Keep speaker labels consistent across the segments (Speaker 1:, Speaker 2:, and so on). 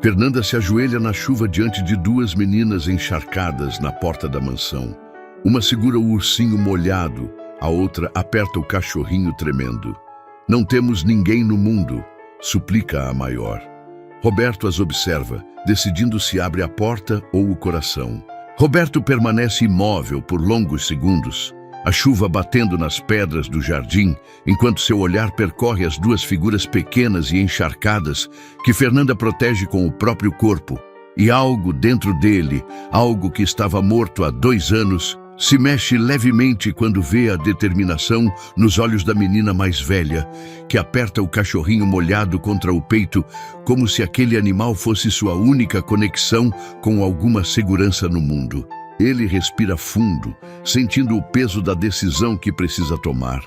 Speaker 1: Fernanda se ajoelha na chuva diante de duas meninas encharcadas na porta da mansão. Uma segura o ursinho molhado, a outra aperta o cachorrinho tremendo. "Não temos ninguém no mundo", suplica a maior. Roberto as observa, decidindo se abre a porta ou o coração. Roberto permanece imóvel por longos segundos, a chuva batendo nas pedras do jardim, enquanto seu olhar percorre as duas figuras pequenas e encharcadas que Fernanda protege com o próprio corpo. E algo dentro dele, algo que estava morto há 2 anos, se mexe levemente quando vê a determinação nos olhos da menina mais velha, que aperta o cachorrinho molhado contra o peito, como se aquele animal fosse sua única conexão com alguma segurança no mundo. Ele respira fundo, sentindo o peso da decisão que precisa tomar,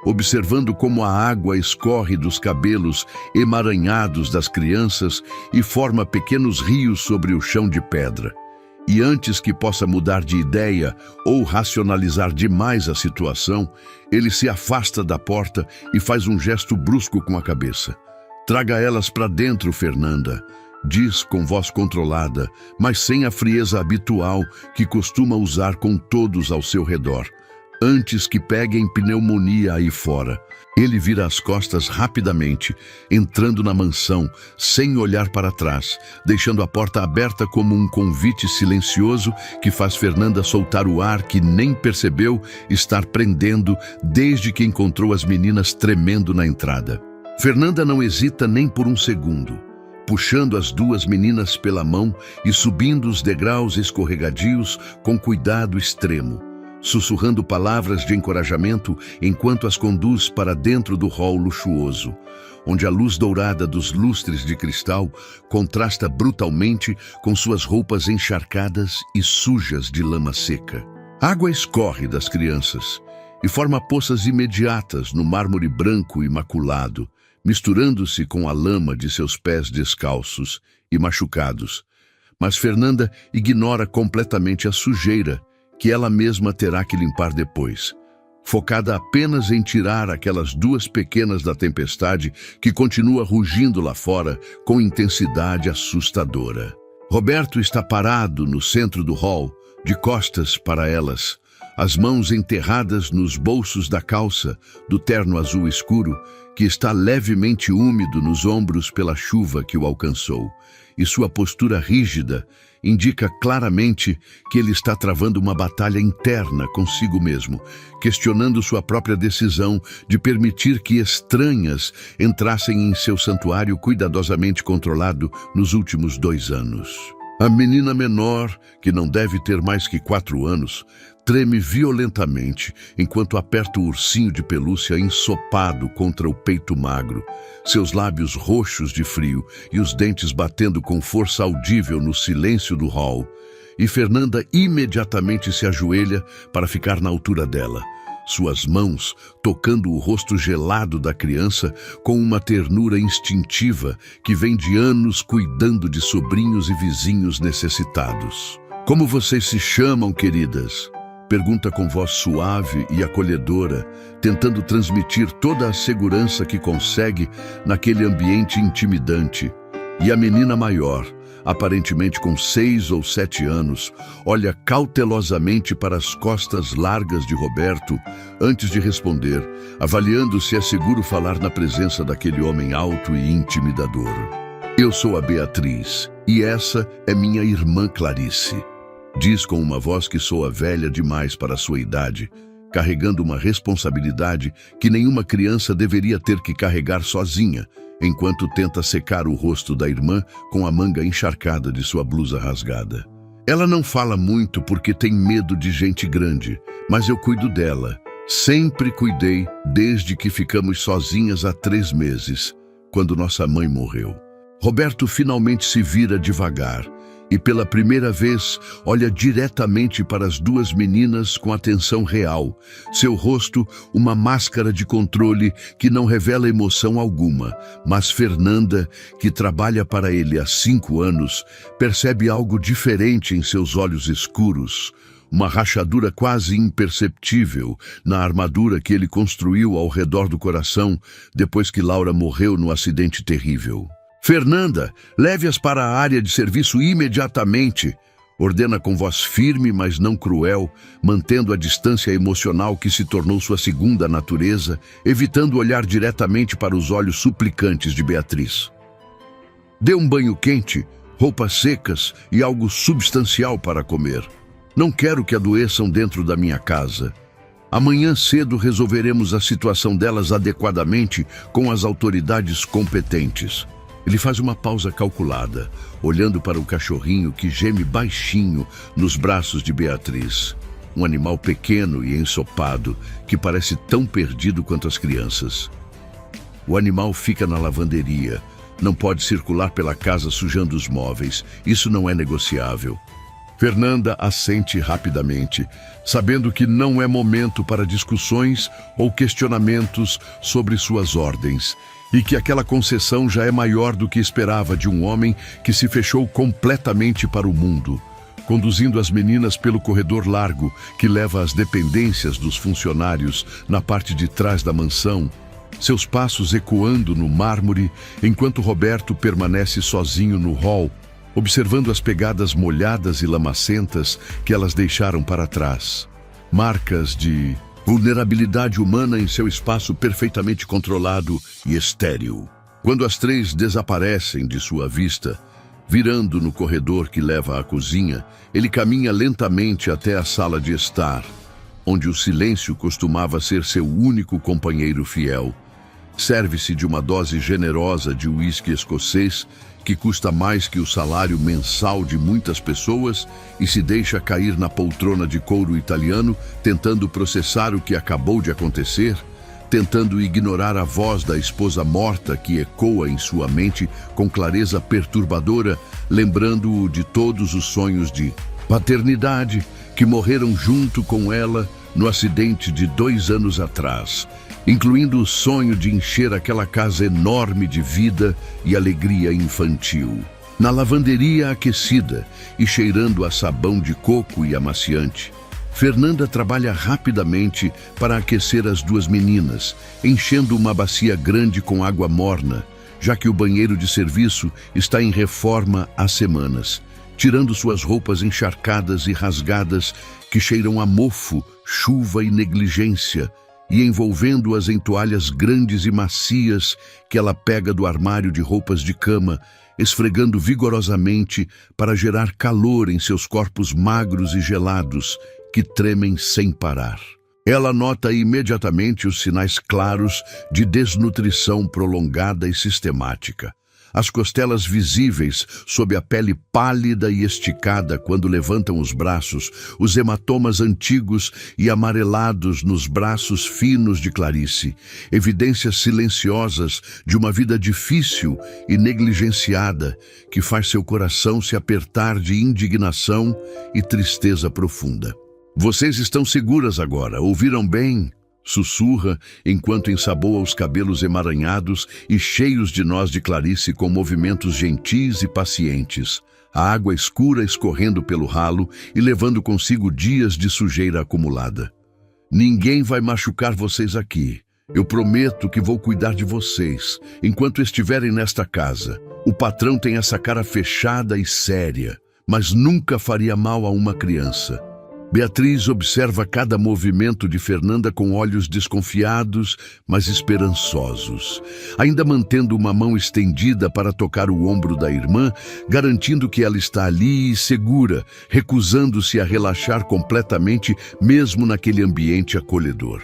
Speaker 1: observando como a água escorre dos cabelos emaranhados das crianças e forma pequenos rios sobre o chão de pedra. E antes que possa mudar de ideia ou racionalizar demais a situação, ele se afasta da porta e faz um gesto brusco com a cabeça. "Traga elas para dentro, Fernanda", diz com voz controlada, mas sem a frieza habitual que costuma usar com todos ao seu redor. Antes que peguem pneumonia aí fora. Ele vira as costas rapidamente, entrando na mansão, sem olhar para trás, deixando a porta aberta como um convite silencioso que faz Fernanda soltar o ar que nem percebeu estar prendendo desde que encontrou as meninas tremendo na entrada. Fernanda não hesita nem por um segundo, puxando as duas meninas pela mão e subindo os degraus escorregadios com cuidado extremo, sussurrando palavras de encorajamento enquanto as conduz para dentro do hall luxuoso, onde a luz dourada dos lustres de cristal contrasta brutalmente com suas roupas encharcadas e sujas de lama seca. A água escorre das crianças e forma poças imediatas no mármore branco imaculado, misturando-se com a lama de seus pés descalços e machucados. Mas Fernanda ignora completamente a sujeira que ela mesma terá que limpar depois, focada apenas em tirar aquelas duas pequenas da tempestade que continua rugindo lá fora com intensidade assustadora. Roberto está parado no centro do hall, de costas para elas, as mãos enterradas nos bolsos da calça do terno azul escuro, que está levemente úmido nos ombros pela chuva que o alcançou, e sua postura rígida indica claramente que ele está travando uma batalha interna consigo mesmo, questionando sua própria decisão de permitir que estranhas entrassem em seu santuário cuidadosamente controlado nos últimos 2 anos. A menina menor, que não deve ter mais que 4 anos, treme violentamente enquanto aperta o ursinho de pelúcia ensopado contra o peito magro, seus lábios roxos de frio e os dentes batendo com força audível no silêncio do hall. E Fernanda imediatamente se ajoelha para ficar na altura dela, suas mãos tocando o rosto gelado da criança com uma ternura instintiva que vem de anos cuidando de sobrinhos e vizinhos necessitados. "Como vocês se chamam, queridas?", pergunta com voz suave e acolhedora, tentando transmitir toda a segurança que consegue naquele ambiente intimidante. E a menina maior, aparentemente com 6 ou 7 anos, olha cautelosamente para as costas largas de Roberto antes de responder, avaliando se é seguro falar na presença daquele homem alto e intimidador. "Eu sou a Beatriz, e essa é minha irmã Clarice", diz com uma voz que soa velha demais para a sua idade, carregando uma responsabilidade que nenhuma criança deveria ter que carregar sozinha, enquanto tenta secar o rosto da irmã com a manga encharcada de sua blusa rasgada. "Ela não fala muito porque tem medo de gente grande, mas eu cuido dela. Sempre cuidei desde que ficamos sozinhas há 3 meses, quando nossa mãe morreu." Roberto finalmente se vira devagar e pela primeira vez olha diretamente para as duas meninas com atenção real, seu rosto uma máscara de controle que não revela emoção alguma, mas Fernanda, que trabalha para ele há 5 anos, percebe algo diferente em seus olhos escuros, uma rachadura quase imperceptível na armadura que ele construiu ao redor do coração depois que Laura morreu no acidente terrível. Fernanda, leve-as para a área de serviço imediatamente, ordena com voz firme, mas não cruel, mantendo a distância emocional que se tornou sua segunda natureza, evitando olhar diretamente para os olhos suplicantes de Beatriz. Dê um banho quente, roupas secas e algo substancial para comer. Não quero que adoeçam dentro da minha casa. Amanhã cedo resolveremos a situação delas adequadamente com as autoridades competentes. Ele faz uma pausa calculada, olhando para o cachorrinho que geme baixinho nos braços de Beatriz. Um animal pequeno e ensopado, que parece tão perdido quanto as crianças. O animal fica na lavanderia. Não pode circular pela casa sujando os móveis. Isso não é negociável. Fernanda assente rapidamente, sabendo que não é momento para discussões ou questionamentos sobre suas ordens, e que aquela concessão já é maior do que esperava de um homem que se fechou completamente para o mundo, conduzindo as meninas pelo corredor largo que leva às dependências dos funcionários na parte de trás da mansão, seus passos ecoando no mármore, enquanto Roberto permanece sozinho no hall, observando as pegadas molhadas e lamacentas que elas deixaram para trás. Marcas de vulnerabilidade humana em seu espaço perfeitamente controlado e estéril. Quando as três desaparecem de sua vista, virando no corredor que leva à cozinha, ele caminha lentamente até a sala de estar, onde o silêncio costumava ser seu único companheiro fiel. Serve-se de uma dose generosa de uísque escocês, que custa mais que o salário mensal de muitas pessoas, e se deixa cair na poltrona de couro italiano, tentando processar o que acabou de acontecer, tentando ignorar a voz da esposa morta que ecoa em sua mente com clareza perturbadora, lembrando-o de todos os sonhos de paternidade que morreram junto com ela no acidente de 2 anos atrás, incluindo o sonho de encher aquela casa enorme de vida e alegria infantil. Na lavanderia aquecida e cheirando a sabão de coco e amaciante, Fernanda trabalha rapidamente para aquecer as 2 meninas, enchendo uma bacia grande com água morna, já que o banheiro de serviço está em reforma há semanas, tirando suas roupas encharcadas e rasgadas que cheiram a mofo, chuva e negligência, e envolvendo-as em toalhas grandes e macias que ela pega do armário de roupas de cama, esfregando vigorosamente para gerar calor em seus corpos magros e gelados, que tremem sem parar. Ela nota imediatamente os sinais claros de desnutrição prolongada e sistemática. As costelas visíveis sob a pele pálida e esticada quando levantam os braços, os hematomas antigos e amarelados nos braços finos de Clarice, evidências silenciosas de uma vida difícil e negligenciada que faz seu coração se apertar de indignação e tristeza profunda. Vocês estão seguras agora, ouviram bem? Sussurra enquanto ensaboa os cabelos emaranhados e cheios de nós de Clarice com movimentos gentis e pacientes, a água escura escorrendo pelo ralo e levando consigo dias de sujeira acumulada. Ninguém vai machucar vocês aqui. Eu prometo que vou cuidar de vocês enquanto estiverem nesta casa. O patrão tem essa cara fechada e séria, mas nunca faria mal a uma criança. Beatriz observa cada movimento de Fernanda com olhos desconfiados, mas esperançosos, ainda mantendo uma mão estendida para tocar o ombro da irmã, garantindo que ela está ali e segura, recusando-se a relaxar completamente, mesmo naquele ambiente acolhedor.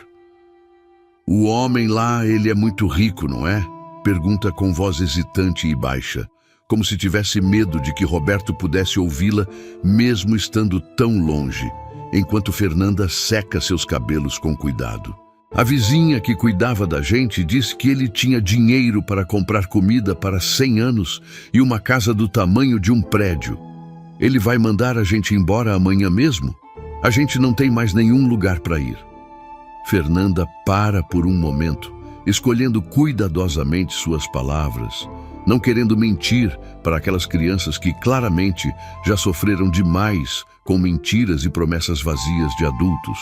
Speaker 1: O homem lá, ele é muito rico, não é? Pergunta com voz hesitante e baixa, como se tivesse medo de que Roberto pudesse ouvi-la, mesmo estando tão longe, enquanto Fernanda seca seus cabelos com cuidado. A vizinha que cuidava da gente disse que ele tinha dinheiro para comprar comida para 100 anos e uma casa do tamanho de um prédio. Ele vai mandar a gente embora amanhã mesmo? A gente não tem mais nenhum lugar para ir. Fernanda para por um momento, escolhendo cuidadosamente suas palavras, não querendo mentir para aquelas crianças que claramente já sofreram demais com mentiras e promessas vazias de adultos,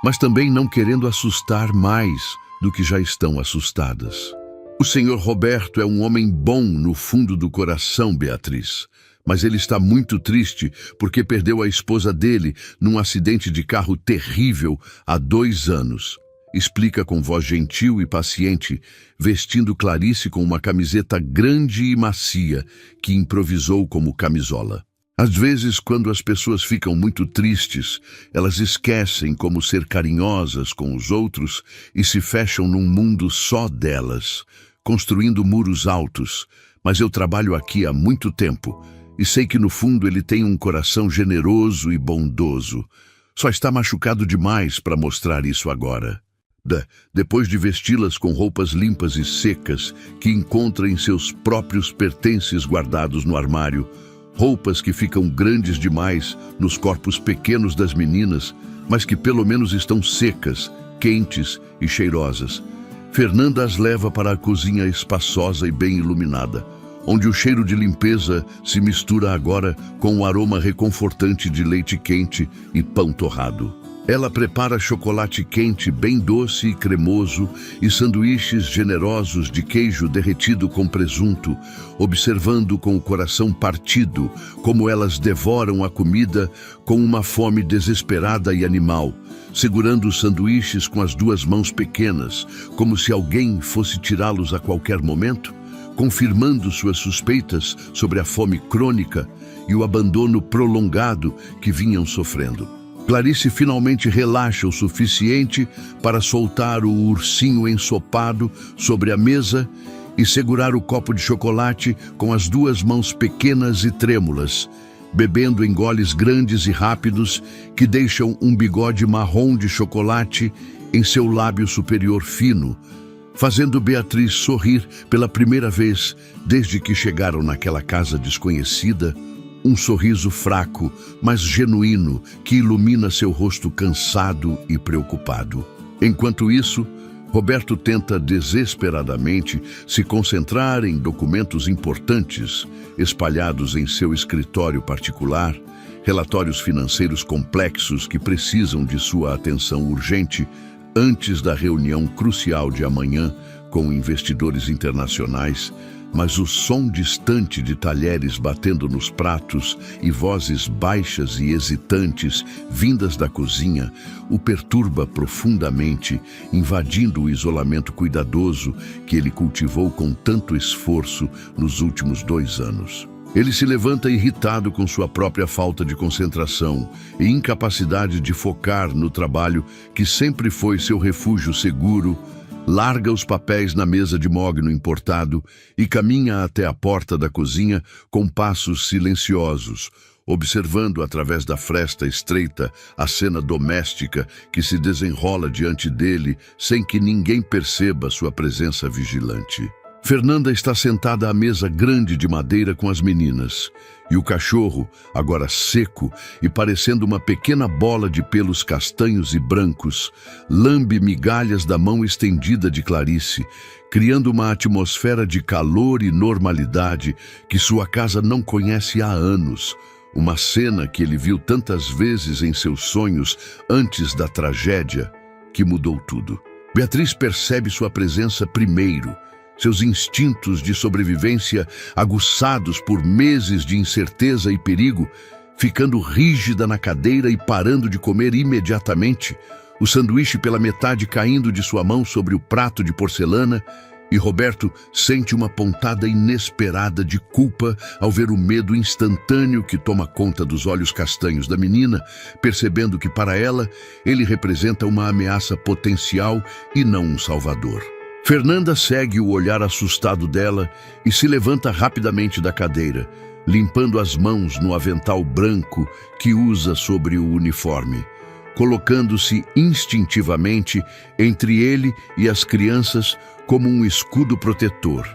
Speaker 1: mas também não querendo assustar mais do que já estão assustadas. O senhor Roberto é um homem bom no fundo do coração, Beatriz. Mas ele está muito triste porque perdeu a esposa dele num acidente de carro terrível há 2 anos. Explica com voz gentil e paciente, vestindo Clarice com uma camiseta grande e macia que improvisou como camisola. Às vezes, quando as pessoas ficam muito tristes, elas esquecem como ser carinhosas com os outros e se fecham num mundo só delas, construindo muros altos. Mas eu trabalho aqui há muito tempo e sei que no fundo ele tem um coração generoso e bondoso. Só está machucado demais para mostrar isso agora. Depois de vesti-las com roupas limpas e secas que encontra em seus próprios pertences guardados no armário, roupas que ficam grandes demais nos corpos pequenos das meninas, mas que pelo menos estão secas, quentes e cheirosas, Fernanda as leva para a cozinha espaçosa e bem iluminada, onde o cheiro de limpeza se mistura agora com o aroma reconfortante de leite quente e pão torrado. Ela prepara chocolate quente bem doce e cremoso e sanduíches generosos de queijo derretido com presunto, observando com o coração partido como elas devoram a comida com uma fome desesperada e animal, segurando os sanduíches com as 2 mãos pequenas, como se alguém fosse tirá-los a qualquer momento, confirmando suas suspeitas sobre a fome crônica e o abandono prolongado que vinham sofrendo. Clarice finalmente relaxa o suficiente para soltar o ursinho ensopado sobre a mesa e segurar o copo de chocolate com as 2 mãos pequenas e trêmulas, bebendo em goles grandes e rápidos que deixam um bigode marrom de chocolate em seu lábio superior fino, fazendo Beatriz sorrir pela primeira vez desde que chegaram naquela casa desconhecida. Um sorriso fraco, mas genuíno, que ilumina seu rosto cansado e preocupado. Enquanto isso, Roberto tenta desesperadamente se concentrar em documentos importantes espalhados em seu escritório particular, relatórios financeiros complexos que precisam de sua atenção urgente antes da reunião crucial de amanhã com investidores internacionais. Mas o som distante de talheres batendo nos pratos e vozes baixas e hesitantes vindas da cozinha o perturba profundamente, invadindo o isolamento cuidadoso que ele cultivou com tanto esforço nos últimos 2 anos. Ele se levanta irritado com sua própria falta de concentração e incapacidade de focar no trabalho que sempre foi seu refúgio seguro, larga os papéis na mesa de mogno importado e caminha até a porta da cozinha com passos silenciosos, observando através da fresta estreita a cena doméstica que se desenrola diante dele sem que ninguém perceba sua presença vigilante. Fernanda está sentada à mesa grande de madeira com as meninas, e o cachorro, agora seco e parecendo uma pequena bola de pelos castanhos e brancos, lambe migalhas da mão estendida de Clarice, criando uma atmosfera de calor e normalidade que sua casa não conhece há anos, uma cena que ele viu tantas vezes em seus sonhos antes da tragédia, que mudou tudo. Beatriz percebe sua presença primeiro, seus instintos de sobrevivência aguçados por meses de incerteza e perigo, ficando rígida na cadeira e parando de comer imediatamente, o sanduíche pela metade caindo de sua mão sobre o prato de porcelana, e Roberto sente uma pontada inesperada de culpa ao ver o medo instantâneo que toma conta dos olhos castanhos da menina, percebendo que para ela ele representa uma ameaça potencial e não um salvador. Fernanda segue o olhar assustado dela e se levanta rapidamente da cadeira, limpando as mãos no avental branco que usa sobre o uniforme, colocando-se instintivamente entre ele e as crianças como um escudo protetor,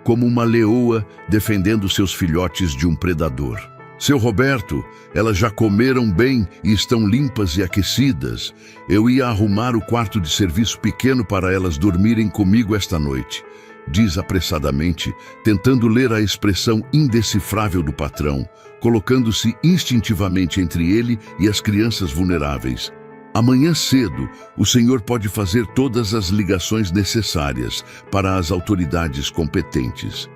Speaker 1: como uma leoa defendendo seus filhotes de um predador. Seu Roberto, elas já comeram bem e estão limpas e aquecidas. Eu ia arrumar o quarto de serviço pequeno para elas dormirem comigo esta noite, diz apressadamente, tentando ler a expressão indecifrável do patrão, colocando-se instintivamente entre ele e as crianças vulneráveis. Amanhã cedo, o Senhor pode fazer todas as ligações necessárias para as autoridades competentes.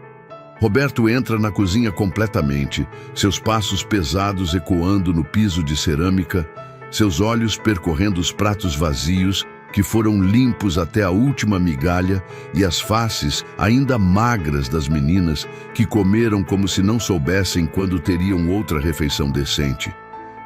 Speaker 1: Roberto entra na cozinha completamente, seus passos pesados ecoando no piso de cerâmica, seus olhos percorrendo os pratos vazios que foram limpos até a última migalha e as faces ainda magras das meninas que comeram como se não soubessem quando teriam outra refeição decente.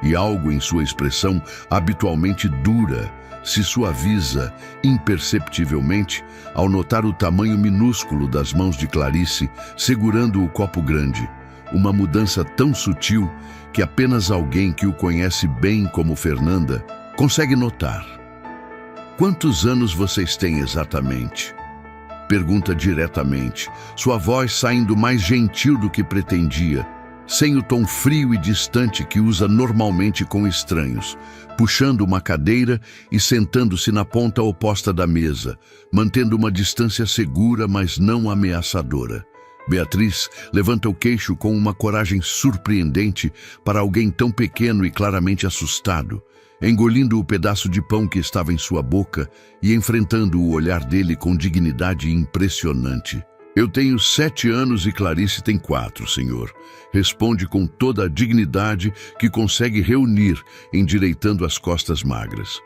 Speaker 1: E algo em sua expressão habitualmente dura se suaviza imperceptivelmente ao notar o tamanho minúsculo das mãos de Clarice segurando o copo grande, uma mudança tão sutil que apenas alguém que o conhece bem como Fernanda consegue notar. Quantos anos vocês têm exatamente? Pergunta diretamente, sua voz saindo mais gentil do que pretendia, sem o tom frio e distante que usa normalmente com estranhos, puxando uma cadeira e sentando-se na ponta oposta da mesa, mantendo uma distância segura, mas não ameaçadora. Beatriz levanta o queixo com uma coragem surpreendente para alguém tão pequeno e claramente assustado, engolindo o pedaço de pão que estava em sua boca e enfrentando o olhar dele com dignidade impressionante. Eu tenho 7 anos e Clarice tem 4, senhor. Responde com toda a dignidade que consegue reunir, endireitando as costas magras.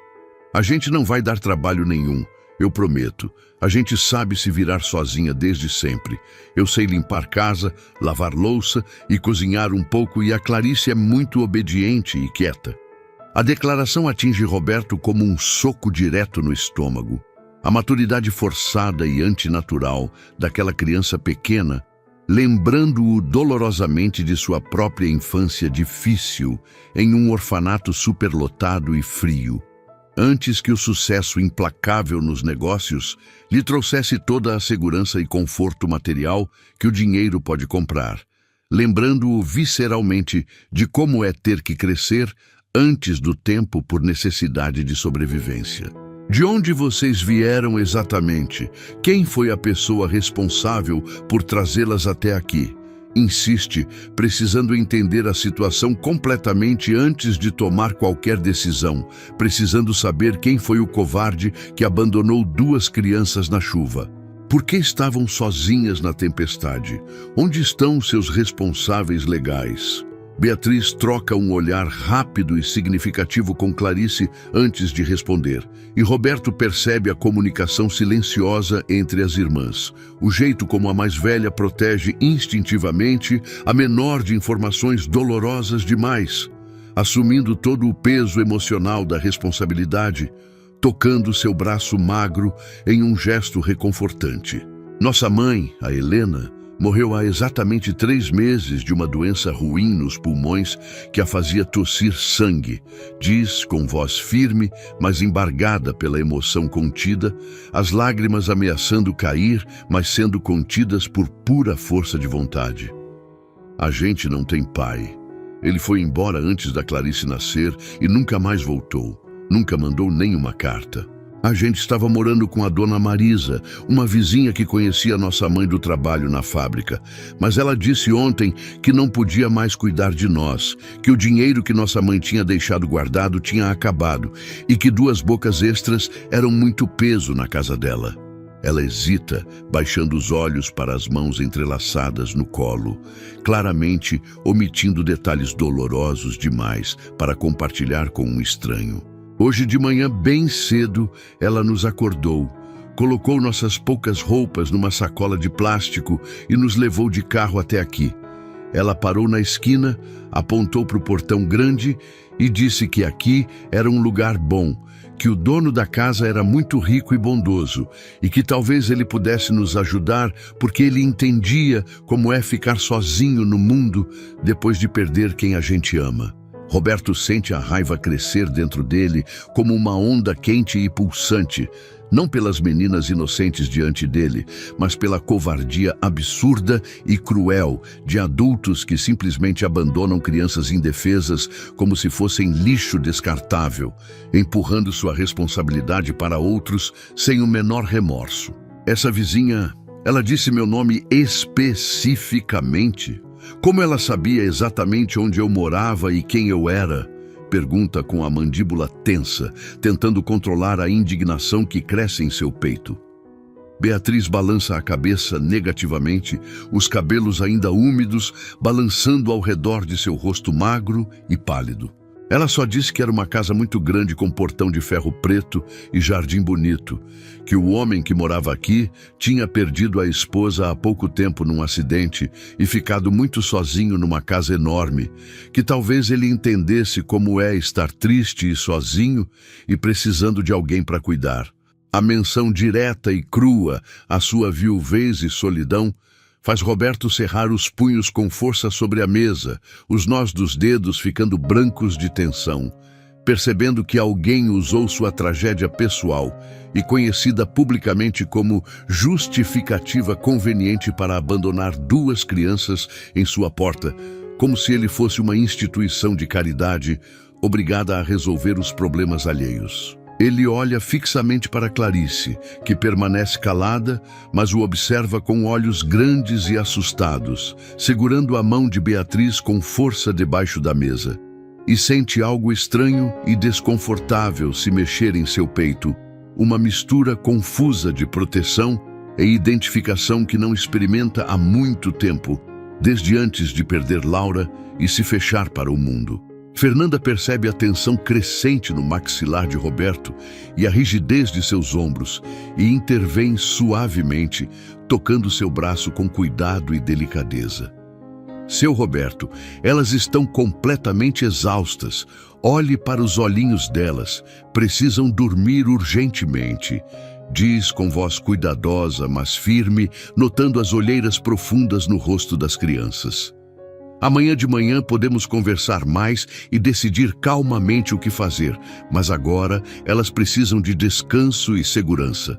Speaker 1: A gente não vai dar trabalho nenhum, eu prometo. A gente sabe se virar sozinha desde sempre. Eu sei limpar casa, lavar louça e cozinhar um pouco, e a Clarice é muito obediente e quieta. A declaração atinge Roberto como um soco direto no estômago. A maturidade forçada e antinatural daquela criança pequena, lembrando-o dolorosamente de sua própria infância difícil em um orfanato superlotado e frio, antes que o sucesso implacável nos negócios lhe trouxesse toda a segurança e conforto material que o dinheiro pode comprar, lembrando-o visceralmente de como é ter que crescer antes do tempo por necessidade de sobrevivência. De onde vocês vieram exatamente? Quem foi a pessoa responsável por trazê-las até aqui? Insiste, precisando entender a situação completamente antes de tomar qualquer decisão, precisando saber quem foi o covarde que abandonou 2 crianças na chuva. Por que estavam sozinhas na tempestade? Onde estão seus responsáveis legais? Beatriz troca um olhar rápido e significativo com Clarice antes de responder, e Roberto percebe a comunicação silenciosa entre as irmãs, o jeito como a mais velha protege instintivamente a menor de informações dolorosas demais, assumindo todo o peso emocional da responsabilidade, tocando seu braço magro em um gesto reconfortante. Nossa mãe, a Helena, morreu há exatamente 3 meses de uma doença ruim nos pulmões que a fazia tossir sangue, diz com voz firme, mas embargada pela emoção contida, as lágrimas ameaçando cair, mas sendo contidas por pura força de vontade. A gente não tem pai. Ele foi embora antes da Clarice nascer e nunca mais voltou. Nunca mandou nenhuma carta. A gente estava morando com a dona Marisa, uma vizinha que conhecia nossa mãe do trabalho na fábrica. Mas ela disse ontem que não podia mais cuidar de nós, que o dinheiro que nossa mãe tinha deixado guardado tinha acabado e que 2 bocas extras eram muito peso na casa dela. Ela hesita, baixando os olhos para as mãos entrelaçadas no colo, claramente omitindo detalhes dolorosos demais para compartilhar com um estranho. Hoje de manhã, bem cedo, ela nos acordou, colocou nossas poucas roupas numa sacola de plástico e nos levou de carro até aqui. Ela parou na esquina, apontou para o portão grande e disse que aqui era um lugar bom, que o dono da casa era muito rico e bondoso e que talvez ele pudesse nos ajudar porque ele entendia como é ficar sozinho no mundo depois de perder quem a gente ama. Roberto sente a raiva crescer dentro dele como uma onda quente e pulsante, não pelas meninas inocentes diante dele, mas pela covardia absurda e cruel de adultos que simplesmente abandonam crianças indefesas como se fossem lixo descartável, empurrando sua responsabilidade para outros sem o menor remorso. Essa vizinha, ela disse meu nome especificamente. Como ela sabia exatamente onde eu morava e quem eu era? pergunta com a mandíbula tensa, tentando controlar a indignação que cresce em seu peito. Beatriz balança a cabeça negativamente, os cabelos ainda úmidos, balançando ao redor de seu rosto magro e pálido. Ela só disse que era uma casa muito grande com portão de ferro preto e jardim bonito, que o homem que morava aqui tinha perdido a esposa há pouco tempo num acidente e ficado muito sozinho numa casa enorme, que talvez ele entendesse como é estar triste e sozinho e precisando de alguém para cuidar. A menção direta e crua à sua viuvez e solidão faz Roberto cerrar os punhos com força sobre a mesa, os nós dos dedos ficando brancos de tensão, percebendo que alguém usou sua tragédia pessoal e conhecida publicamente como justificativa conveniente para abandonar 2 crianças em sua porta, como se ele fosse uma instituição de caridade obrigada a resolver os problemas alheios. Ele olha fixamente para Clarice, que permanece calada, mas o observa com olhos grandes e assustados, segurando a mão de Beatriz com força debaixo da mesa. E sente algo estranho e desconfortável se mexer em seu peito, uma mistura confusa de proteção e identificação que não experimenta há muito tempo, desde antes de perder Laura e se fechar para o mundo. Fernanda percebe a tensão crescente no maxilar de Roberto e a rigidez de seus ombros e intervém suavemente, tocando seu braço com cuidado e delicadeza. Seu Roberto, elas estão completamente exaustas. Olhe para os olhinhos delas. Precisam dormir urgentemente. Diz com voz cuidadosa, mas firme, notando as olheiras profundas no rosto das crianças. Amanhã de manhã podemos conversar mais e decidir calmamente o que fazer, mas agora elas precisam de descanso e segurança.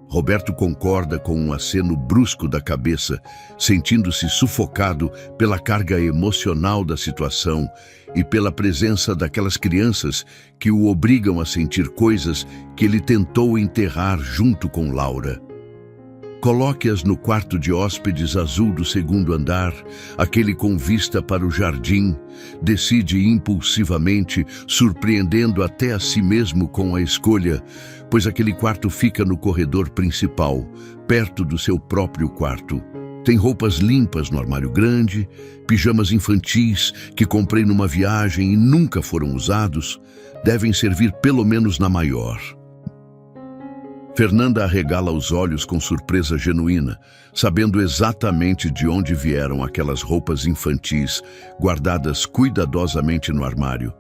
Speaker 1: Roberto concorda com um aceno brusco da cabeça, sentindo-se sufocado pela carga emocional da situação e pela presença daquelas crianças que o obrigam a sentir coisas que ele tentou enterrar junto com Laura. Coloque-as no quarto de hóspedes azul do 2º andar, aquele com vista para o jardim. Decide impulsivamente, surpreendendo até a si mesmo com a escolha, pois aquele quarto fica no corredor principal, perto do seu próprio quarto. Tem roupas limpas no armário grande, pijamas infantis que comprei numa viagem e nunca foram usados, devem servir pelo menos na maior. Fernanda arregala os olhos com surpresa genuína, sabendo exatamente de onde vieram aquelas roupas infantis guardadas cuidadosamente no armário.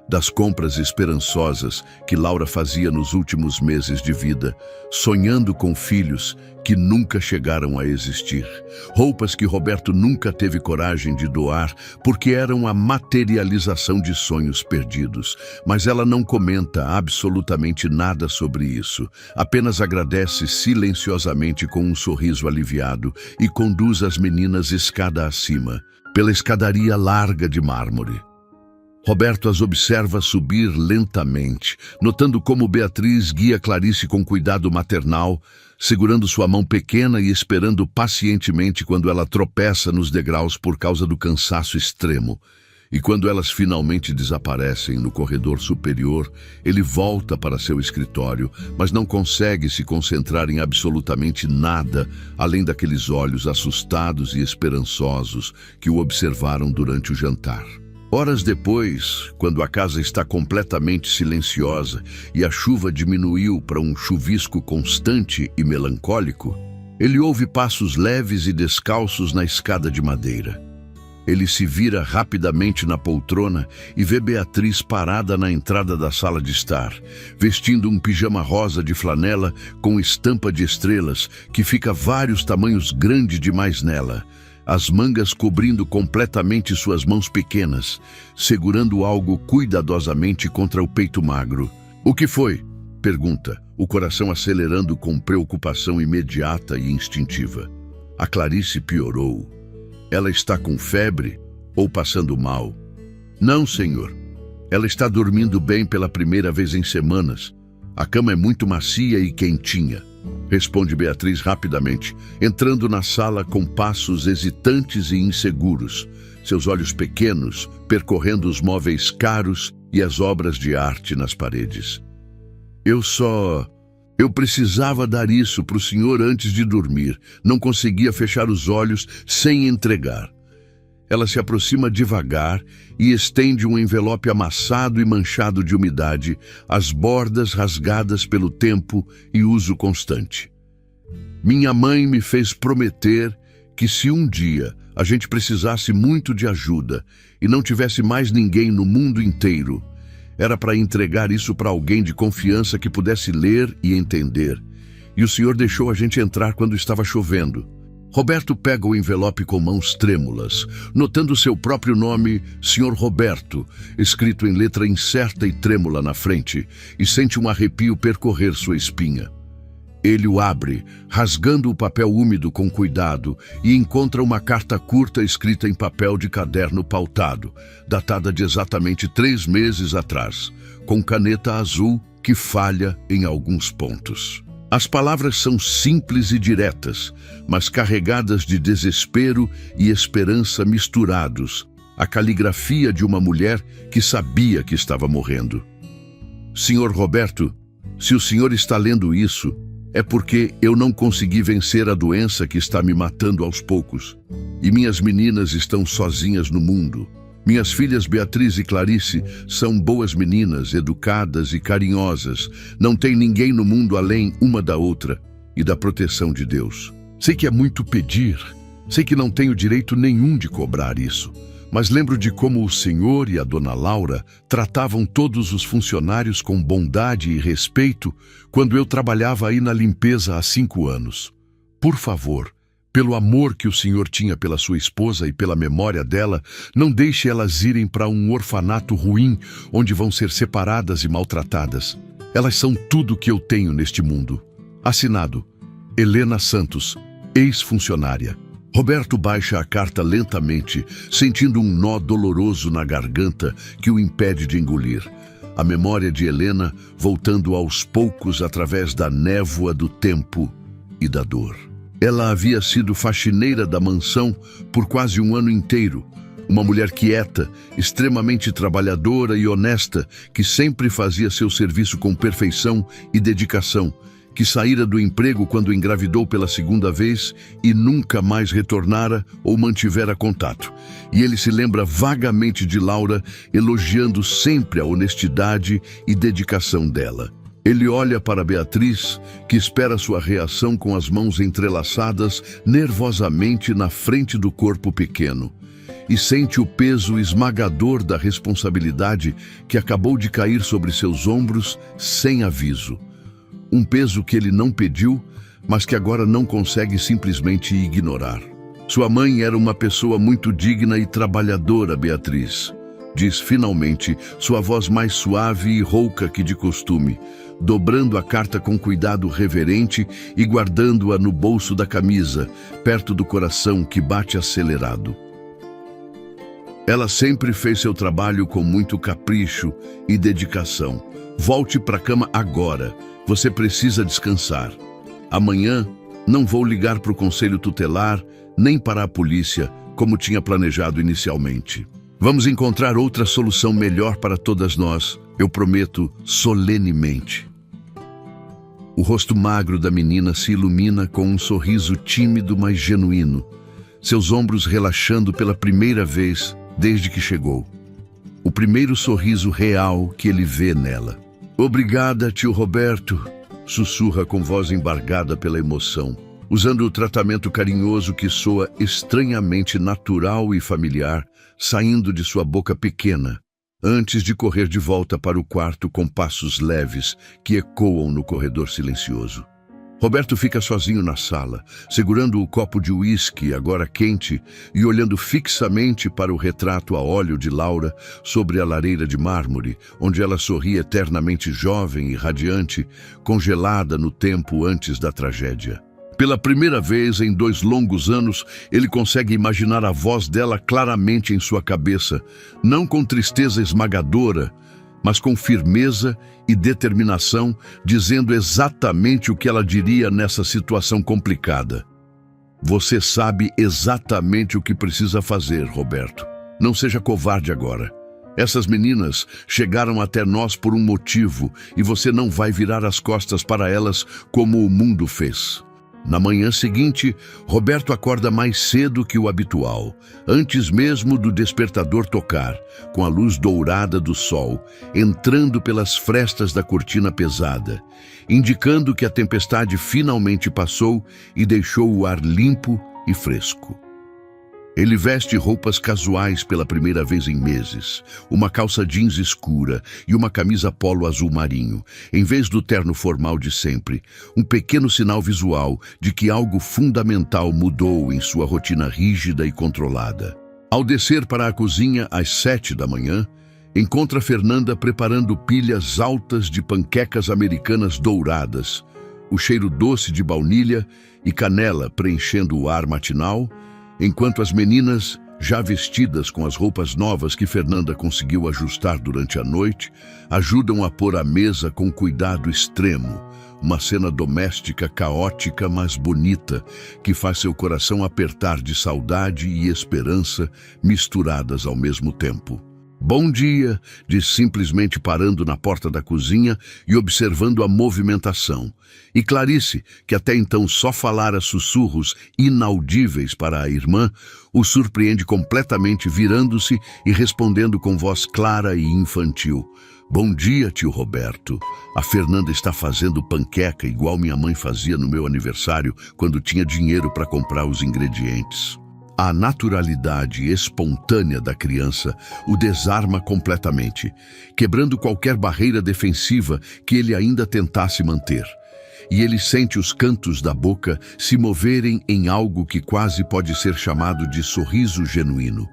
Speaker 1: Das compras esperançosas que Laura fazia nos últimos meses de vida, sonhando com filhos que nunca chegaram a existir. Roupas que Roberto nunca teve coragem de doar porque eram a materialização de sonhos perdidos. Mas ela não comenta absolutamente nada sobre isso. Apenas agradece silenciosamente com um sorriso aliviado e conduz as meninas escada acima, pela escadaria larga de mármore. Roberto as observa subir lentamente, notando como Beatriz guia Clarice com cuidado maternal, segurando sua mão pequena e esperando pacientemente quando ela tropeça nos degraus por causa do cansaço extremo. E quando elas finalmente desaparecem no corredor superior, ele volta para seu escritório, mas não consegue se concentrar em absolutamente nada, além daqueles olhos assustados e esperançosos que o observaram durante o jantar. Horas depois, quando a casa está completamente silenciosa e a chuva diminuiu para um chuvisco constante e melancólico, ele ouve passos leves e descalços na escada de madeira. Ele se vira rapidamente na poltrona e vê Beatriz parada na entrada da sala de estar, vestindo um pijama rosa de flanela com estampa de estrelas que fica vários tamanhos grande demais nela, as mangas cobrindo completamente suas mãos pequenas, segurando algo cuidadosamente contra o peito magro. "O que foi?" pergunta, o coração acelerando com preocupação imediata e instintiva. A Clarice piorou. "Ela está com febre ou passando mal?" "Não, senhor. Ela está dormindo bem pela primeira vez em semanas. A cama é muito macia e quentinha", responde Beatriz rapidamente, entrando na sala com passos hesitantes e inseguros, seus olhos pequenos percorrendo os móveis caros e as obras de arte nas paredes. Eu precisava dar isso para o senhor antes de dormir. Não conseguia fechar os olhos sem entregar. Ela se aproxima devagar e estende um envelope amassado e manchado de umidade, as bordas rasgadas pelo tempo e uso constante. Minha mãe me fez prometer que se um dia a gente precisasse muito de ajuda e não tivesse mais ninguém no mundo inteiro, era para entregar isso para alguém de confiança que pudesse ler e entender. E o senhor deixou a gente entrar quando estava chovendo. Roberto pega o envelope com mãos trêmulas, notando seu próprio nome, Sr. Roberto, escrito em letra incerta e trêmula na frente, e sente um arrepio percorrer sua espinha. Ele o abre, rasgando o papel úmido com cuidado, e encontra uma carta curta escrita em papel de caderno pautado, datada de exatamente 3 meses atrás, com caneta azul que falha em alguns pontos. As palavras são simples e diretas, mas carregadas de desespero e esperança misturados, a caligrafia de uma mulher que sabia que estava morrendo. Sr. Roberto, se o senhor está lendo isso, é porque eu não consegui vencer a doença que está me matando aos poucos. E minhas meninas estão sozinhas no mundo. Minhas filhas Beatriz e Clarice são boas meninas, educadas e carinhosas. Não tem ninguém no mundo além uma da outra e da proteção de Deus. Sei que é muito pedir. Sei que não tenho direito nenhum de cobrar isso. Mas lembro de como o senhor e a dona Laura tratavam todos os funcionários com bondade e respeito quando eu trabalhava aí na limpeza há 5 anos. Por favor, pelo amor que o senhor tinha pela sua esposa e pela memória dela, não deixe elas irem para um orfanato ruim, onde vão ser separadas e maltratadas. Elas são tudo o que eu tenho neste mundo. Assinado, Helena Santos, ex-funcionária. Roberto baixa a carta lentamente, sentindo um nó doloroso na garganta que o impede de engolir. A memória de Helena voltando aos poucos através da névoa do tempo e da dor. Ela havia sido faxineira da mansão por quase 1 ano inteiro. Uma mulher quieta, extremamente trabalhadora e honesta, que sempre fazia seu serviço com perfeição e dedicação, que saíra do emprego quando engravidou pela 2ª vez e nunca mais retornara ou mantivera contato. E ele se lembra vagamente de Laura, elogiando sempre a honestidade e dedicação dela. Ele olha para Beatriz, que espera sua reação com as mãos entrelaçadas nervosamente na frente do corpo pequeno, e sente o peso esmagador da responsabilidade que acabou de cair sobre seus ombros sem aviso. Um peso que ele não pediu, mas que agora não consegue simplesmente ignorar. Sua mãe era uma pessoa muito digna e trabalhadora, Beatriz, diz finalmente, sua voz mais suave e rouca que de costume, dobrando a carta com cuidado reverente e guardando-a no bolso da camisa, perto do coração que bate acelerado. Ela sempre fez seu trabalho com muito capricho e dedicação. Volte para a cama agora. Você precisa descansar. Amanhã não vou ligar para o conselho tutelar, nem para a polícia, como tinha planejado inicialmente. Vamos encontrar outra solução melhor para todas nós, eu prometo solenemente. O rosto magro da menina se ilumina com um sorriso tímido, mas genuíno, seus ombros relaxando pela primeira vez desde que chegou. O primeiro sorriso real que ele vê nela. Obrigada, tio Roberto, sussurra com voz embargada pela emoção, usando o tratamento carinhoso que soa estranhamente natural e familiar, saindo de sua boca pequena, antes de correr de volta para o quarto com passos leves que ecoam no corredor silencioso. Roberto fica sozinho na sala, segurando o copo de uísque, agora quente, e olhando fixamente para o retrato a óleo de Laura sobre a lareira de mármore, onde ela sorri eternamente jovem e radiante, congelada no tempo antes da tragédia. Pela primeira vez em 2 longos anos, ele consegue imaginar a voz dela claramente em sua cabeça, não com tristeza esmagadora, mas com firmeza e determinação, dizendo exatamente o que ela diria nessa situação complicada. Você sabe exatamente o que precisa fazer, Roberto. Não seja covarde agora. Essas meninas chegaram até nós por um motivo e você não vai virar as costas para elas como o mundo fez. Na manhã seguinte, Roberto acorda mais cedo que o habitual, antes mesmo do despertador tocar, com a luz dourada do sol, entrando pelas frestas da cortina pesada, indicando que a tempestade finalmente passou e deixou o ar limpo e fresco. Ele veste roupas casuais pela primeira vez em meses, uma calça jeans escura e uma camisa polo azul marinho, em vez do terno formal de sempre, um pequeno sinal visual de que algo fundamental mudou em sua rotina rígida e controlada. Ao descer para a cozinha às 7 da manhã, encontra Fernanda preparando pilhas altas de panquecas americanas douradas, o cheiro doce de baunilha e canela preenchendo o ar matinal, enquanto as meninas, já vestidas com as roupas novas que Fernanda conseguiu ajustar durante a noite, ajudam a pôr a mesa com cuidado extremo, uma cena doméstica caótica, mas bonita, que faz seu coração apertar de saudade e esperança misturadas ao mesmo tempo. "Bom dia", diz simplesmente parando na porta da cozinha e observando a movimentação. E Clarice, que até então só falara sussurros inaudíveis para a irmã, o surpreende completamente virando-se e respondendo com voz clara e infantil. "Bom dia, tio Roberto. A Fernanda está fazendo panqueca igual minha mãe fazia no meu aniversário quando tinha dinheiro para comprar os ingredientes." A naturalidade espontânea da criança o desarma completamente, quebrando qualquer barreira defensiva que ele ainda tentasse manter. E ele sente os cantos da boca se moverem em algo que quase pode ser chamado de sorriso genuíno,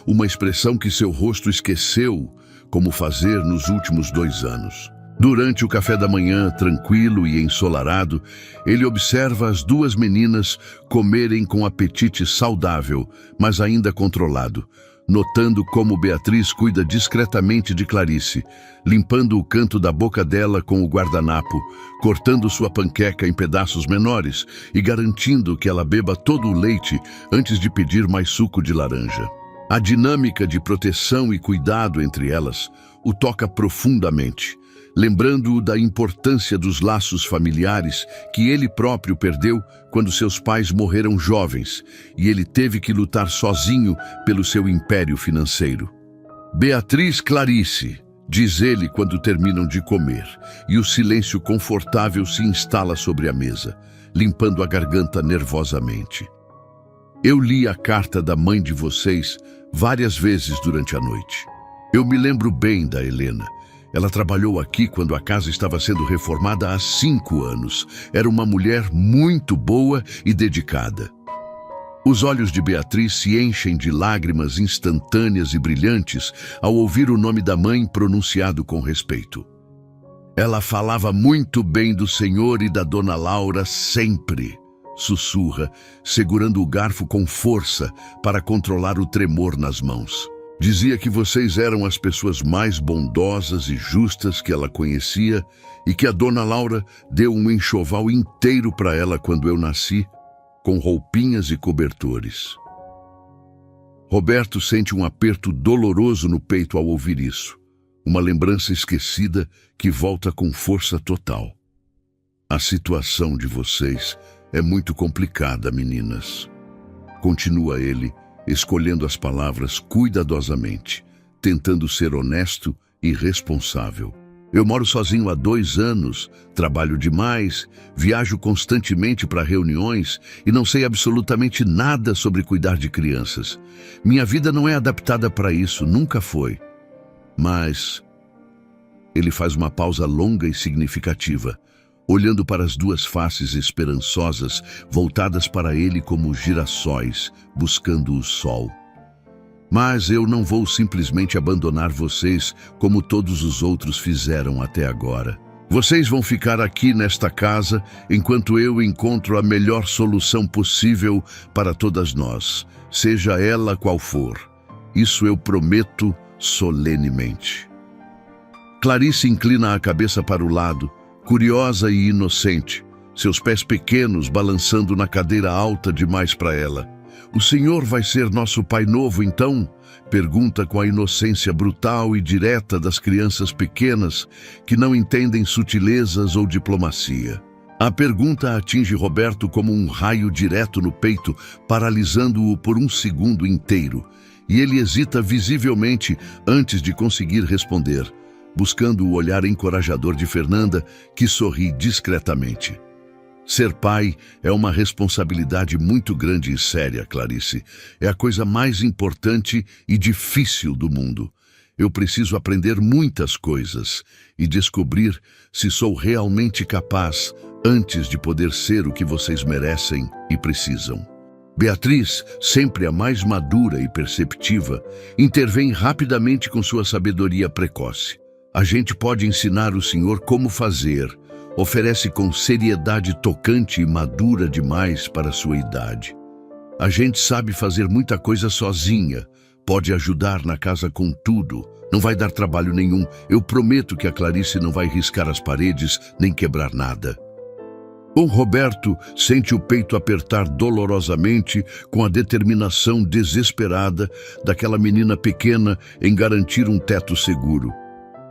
Speaker 1: uma expressão que seu rosto esqueceu como fazer nos últimos 2 anos. Durante o café da manhã, tranquilo e ensolarado, ele observa as 2 meninas comerem com apetite saudável, mas ainda controlado, notando como Beatriz cuida discretamente de Clarice, limpando o canto da boca dela com o guardanapo, cortando sua panqueca em pedaços menores e garantindo que ela beba todo o leite antes de pedir mais suco de laranja. A dinâmica de proteção e cuidado entre elas o toca profundamente, lembrando-o da importância dos laços familiares que ele próprio perdeu quando seus pais morreram jovens e ele teve que lutar sozinho pelo seu império financeiro. "Beatriz, Clarice", diz ele quando terminam de comer, e o silêncio confortável se instala sobre a mesa, limpando a garganta nervosamente. "Eu li a carta da mãe de vocês várias vezes durante a noite. Eu me lembro bem da Helena. Ela trabalhou aqui quando a casa estava sendo reformada há 5 anos. Era uma mulher muito boa e dedicada." Os olhos de Beatriz se enchem de lágrimas instantâneas e brilhantes ao ouvir o nome da mãe pronunciado com respeito. "Ela falava muito bem do senhor e da dona Laura sempre", sussurra, segurando o garfo com força para controlar o tremor nas mãos. "Dizia que vocês eram as pessoas mais bondosas e justas que ela conhecia e que a dona Laura deu um enxoval inteiro para ela quando eu nasci, com roupinhas e cobertores." Roberto sente um aperto doloroso no peito ao ouvir isso, uma lembrança esquecida que volta com força total. "A situação de vocês é muito complicada, meninas", continua ele, escolhendo as palavras cuidadosamente, tentando ser honesto e responsável. "Eu moro sozinho há 2 anos, trabalho demais, viajo constantemente para reuniões e não sei absolutamente nada sobre cuidar de crianças. Minha vida não é adaptada para isso, nunca foi. Mas..." Ele faz uma pausa longa e significativa, olhando para as 2 faces esperançosas voltadas para ele como girassóis, buscando o sol. "Mas eu não vou simplesmente abandonar vocês como todos os outros fizeram até agora. Vocês vão ficar aqui nesta casa enquanto eu encontro a melhor solução possível para todas nós, seja ela qual for. Isso eu prometo solenemente." Clarice inclina a cabeça para o lado, curiosa e inocente, seus pés pequenos balançando na cadeira alta demais para ela. o senhor vai ser nosso pai novo, então? Pergunta com a inocência brutal e direta das crianças pequenas que não entendem sutilezas ou diplomacia. A pergunta atinge Roberto como um raio direto no peito, paralisando-o por um segundo inteiro. E ele hesita visivelmente antes de conseguir responder, buscando o olhar encorajador de Fernanda, que sorri discretamente. Ser pai é uma responsabilidade muito grande e séria, Clarice. É a coisa mais importante e difícil do mundo. Eu preciso aprender muitas coisas e descobrir se sou realmente capaz antes de poder ser o que vocês merecem e precisam. Beatriz, sempre a mais madura e perceptiva, intervém rapidamente com sua sabedoria precoce. A gente pode ensinar o senhor como fazer. Oferece com seriedade tocante e madura demais para sua idade. A gente sabe fazer muita coisa sozinha, pode ajudar na casa com tudo, não vai dar trabalho nenhum. Eu prometo que a Clarice não vai riscar as paredes nem quebrar nada. O Roberto sente o peito apertar dolorosamente com a determinação desesperada daquela menina pequena em garantir um teto seguro.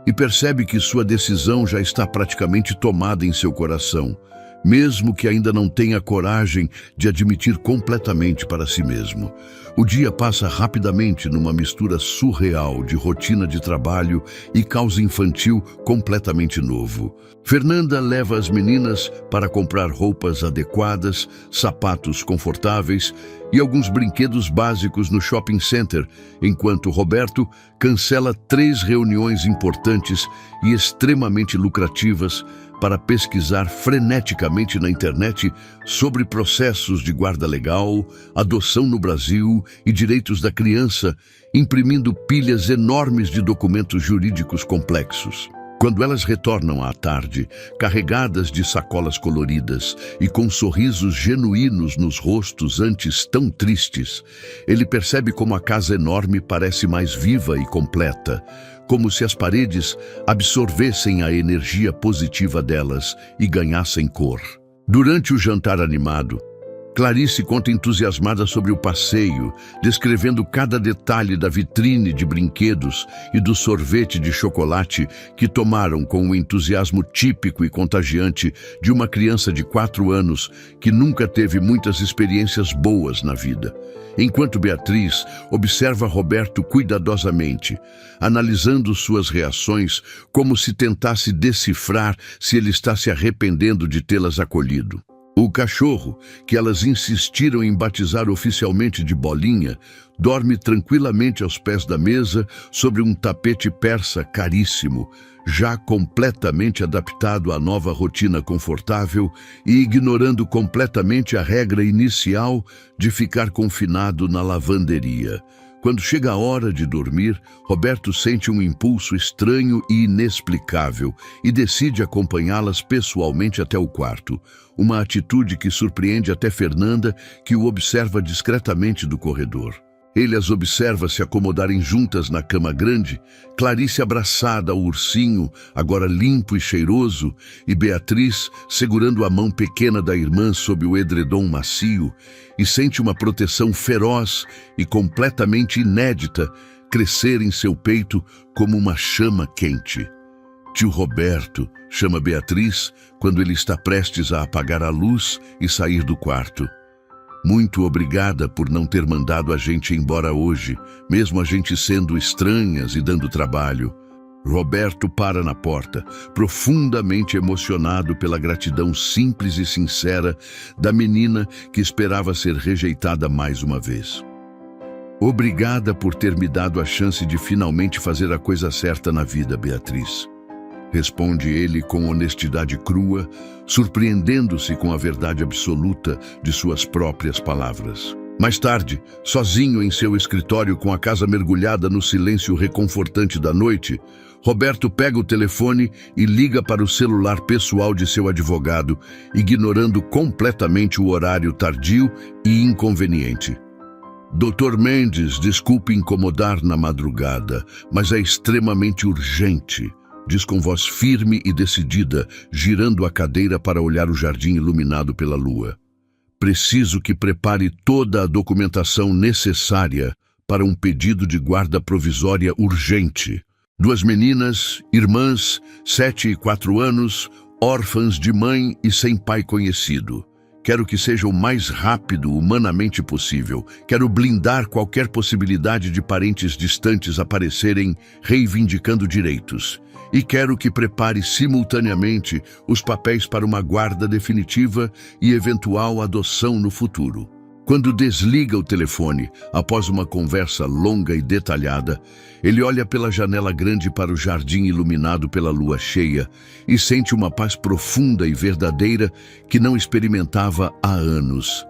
Speaker 1: E percebe que sua decisão já está praticamente tomada em seu coração, mesmo que ainda não tenha coragem de admitir completamente para si mesmo. O dia passa rapidamente numa mistura surreal de rotina de trabalho e caos infantil completamente novo. Fernanda leva as meninas para comprar roupas adequadas, sapatos confortáveis e alguns brinquedos básicos no shopping center, enquanto Roberto cancela 3 reuniões importantes e extremamente lucrativas para pesquisar freneticamente na internet sobre processos de guarda legal, adoção no Brasil e direitos da criança, imprimindo pilhas enormes de documentos jurídicos complexos. Quando elas retornam à tarde, carregadas de sacolas coloridas e com sorrisos genuínos nos rostos antes tão tristes, ele percebe como a casa enorme parece mais viva e completa, como se as paredes absorvessem a energia positiva delas e ganhassem cor. Durante o jantar animado, Clarice conta entusiasmada sobre o passeio, descrevendo cada detalhe da vitrine de brinquedos e do sorvete de chocolate que tomaram com o entusiasmo típico e contagiante de uma criança de 4 anos que nunca teve muitas experiências boas na vida. Enquanto Beatriz observa Roberto cuidadosamente, analisando suas reações como se tentasse decifrar se ele está se arrependendo de tê-las acolhido. O cachorro, que elas insistiram em batizar oficialmente de Bolinha, dorme tranquilamente aos pés da mesa sobre um tapete persa caríssimo, já completamente adaptado à nova rotina confortável e ignorando completamente a regra inicial de ficar confinado na lavanderia. Quando chega a hora de dormir, Roberto sente um impulso estranho e inexplicável e decide acompanhá-las pessoalmente até o quarto, uma atitude que surpreende até Fernanda, que o observa discretamente do corredor. Ele as observa se acomodarem juntas na cama grande, Clarice abraçada ao ursinho, agora limpo e cheiroso, e Beatriz segurando a mão pequena da irmã sob o edredom macio, e sente uma proteção feroz e completamente inédita crescer em seu peito como uma chama quente. Tio Roberto, chama Beatriz quando ele está prestes a apagar a luz e sair do quarto. Muito obrigada por não ter mandado a gente embora hoje, mesmo a gente sendo estranhas e dando trabalho. Roberto para na porta, profundamente emocionado pela gratidão simples e sincera da menina que esperava ser rejeitada mais uma vez. Obrigada por ter me dado a chance de finalmente fazer a coisa certa na vida, Beatriz. Responde ele com honestidade crua, surpreendendo-se com a verdade absoluta de suas próprias palavras. Mais tarde, sozinho em seu escritório com a casa mergulhada no silêncio reconfortante da noite, Roberto pega o telefone e liga para o celular pessoal de seu advogado, ignorando completamente o horário tardio e inconveniente. Dr. Mendes, desculpe incomodar na madrugada, mas é extremamente urgente. Diz com voz firme e decidida, girando a cadeira para olhar o jardim iluminado pela lua. Preciso que prepare toda a documentação necessária para um pedido de guarda provisória urgente. 2 meninas, irmãs, 7 e 4 anos, órfãs de mãe e sem pai conhecido. Quero que seja o mais rápido humanamente possível. Quero blindar qualquer possibilidade de parentes distantes aparecerem reivindicando direitos. E quero que prepare simultaneamente os papéis para uma guarda definitiva e eventual adoção no futuro. Quando desliga o telefone, após uma conversa longa e detalhada, ele olha pela janela grande para o jardim iluminado pela lua cheia e sente uma paz profunda e verdadeira que não experimentava há anos.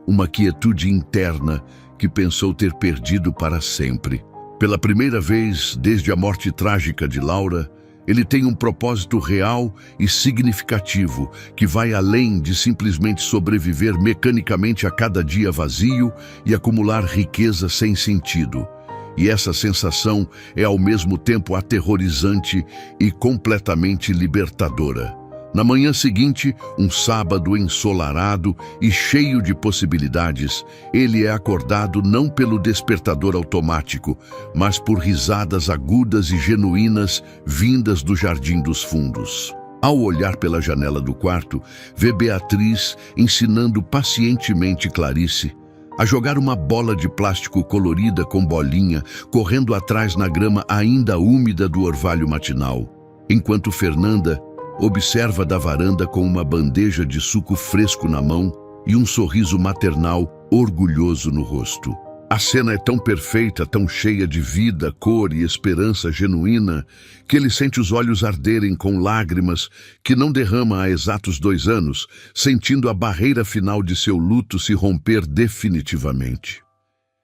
Speaker 1: Uma quietude interna que pensou ter perdido para sempre. Pela primeira vez desde a morte trágica de Laura, ele tem um propósito real e significativo que vai além de simplesmente sobreviver mecanicamente a cada dia vazio e acumular riqueza sem sentido. E essa sensação é ao mesmo tempo aterrorizante e completamente libertadora. Na manhã seguinte, um sábado ensolarado e cheio de possibilidades, ele é acordado não pelo despertador automático, mas por risadas agudas e genuínas vindas do Jardim dos Fundos. Ao olhar pela janela do quarto, vê Beatriz ensinando pacientemente Clarice a jogar uma bola de plástico colorida com bolinha, correndo atrás na grama ainda úmida do orvalho matinal, enquanto Fernanda observa da varanda com uma bandeja de suco fresco na mão e um sorriso maternal orgulhoso no rosto. A cena é tão perfeita, tão cheia de vida, cor e esperança genuína, que ele sente os olhos arderem com lágrimas que não derrama há exatos 2 anos, sentindo a barreira final de seu luto se romper definitivamente.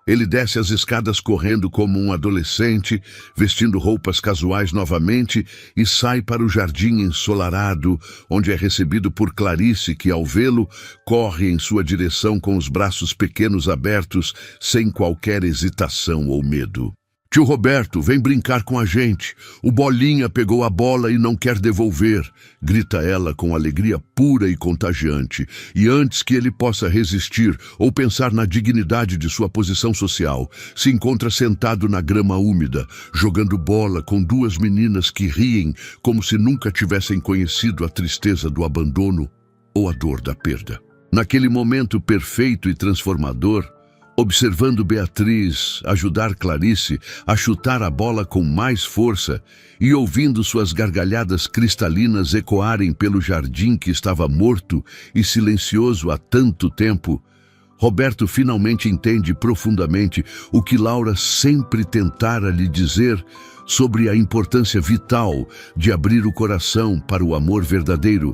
Speaker 1: Ele desce as escadas correndo como um adolescente, vestindo roupas casuais novamente e sai para o jardim ensolarado, onde é recebido por Clarice, que, ao vê-lo, corre em sua direção com os braços pequenos abertos, sem qualquer hesitação ou medo. Tio Roberto, vem brincar com a gente. O Bolinha pegou a bola e não quer devolver, grita ela com alegria pura e contagiante. E antes que ele possa resistir ou pensar na dignidade de sua posição social, se encontra sentado na grama úmida, jogando bola com 2 meninas que riem como se nunca tivessem conhecido a tristeza do abandono ou a dor da perda. Naquele momento perfeito e transformador, observando Beatriz ajudar Clarice a chutar a bola com mais força e ouvindo suas gargalhadas cristalinas ecoarem pelo jardim que estava morto e silencioso há tanto tempo, Roberto finalmente entende profundamente o que Laura sempre tentara lhe dizer sobre a importância vital de abrir o coração para o amor verdadeiro,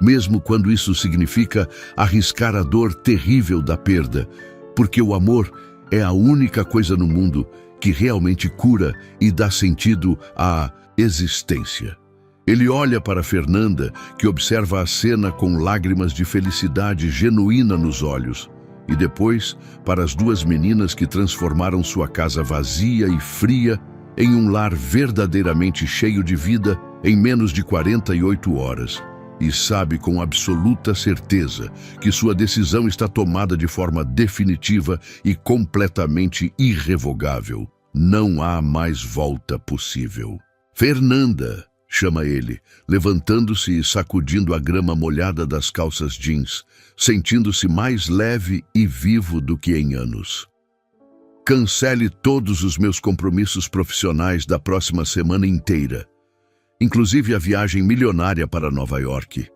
Speaker 1: mesmo quando isso significa arriscar a dor terrível da perda, porque o amor é a única coisa no mundo que realmente cura e dá sentido à existência. Ele olha para Fernanda, que observa a cena com lágrimas de felicidade genuína nos olhos, e depois para as 2 meninas que transformaram sua casa vazia e fria em um lar verdadeiramente cheio de vida em menos de 48 horas. E sabe com absoluta certeza que sua decisão está tomada de forma definitiva e completamente irrevogável. Não há mais volta possível. Fernanda, chama ele, levantando-se e sacudindo a grama molhada das calças jeans, sentindo-se mais leve e vivo do que em anos. Cancele todos os meus compromissos profissionais da próxima semana inteira, inclusive a viagem milionária para Nova York.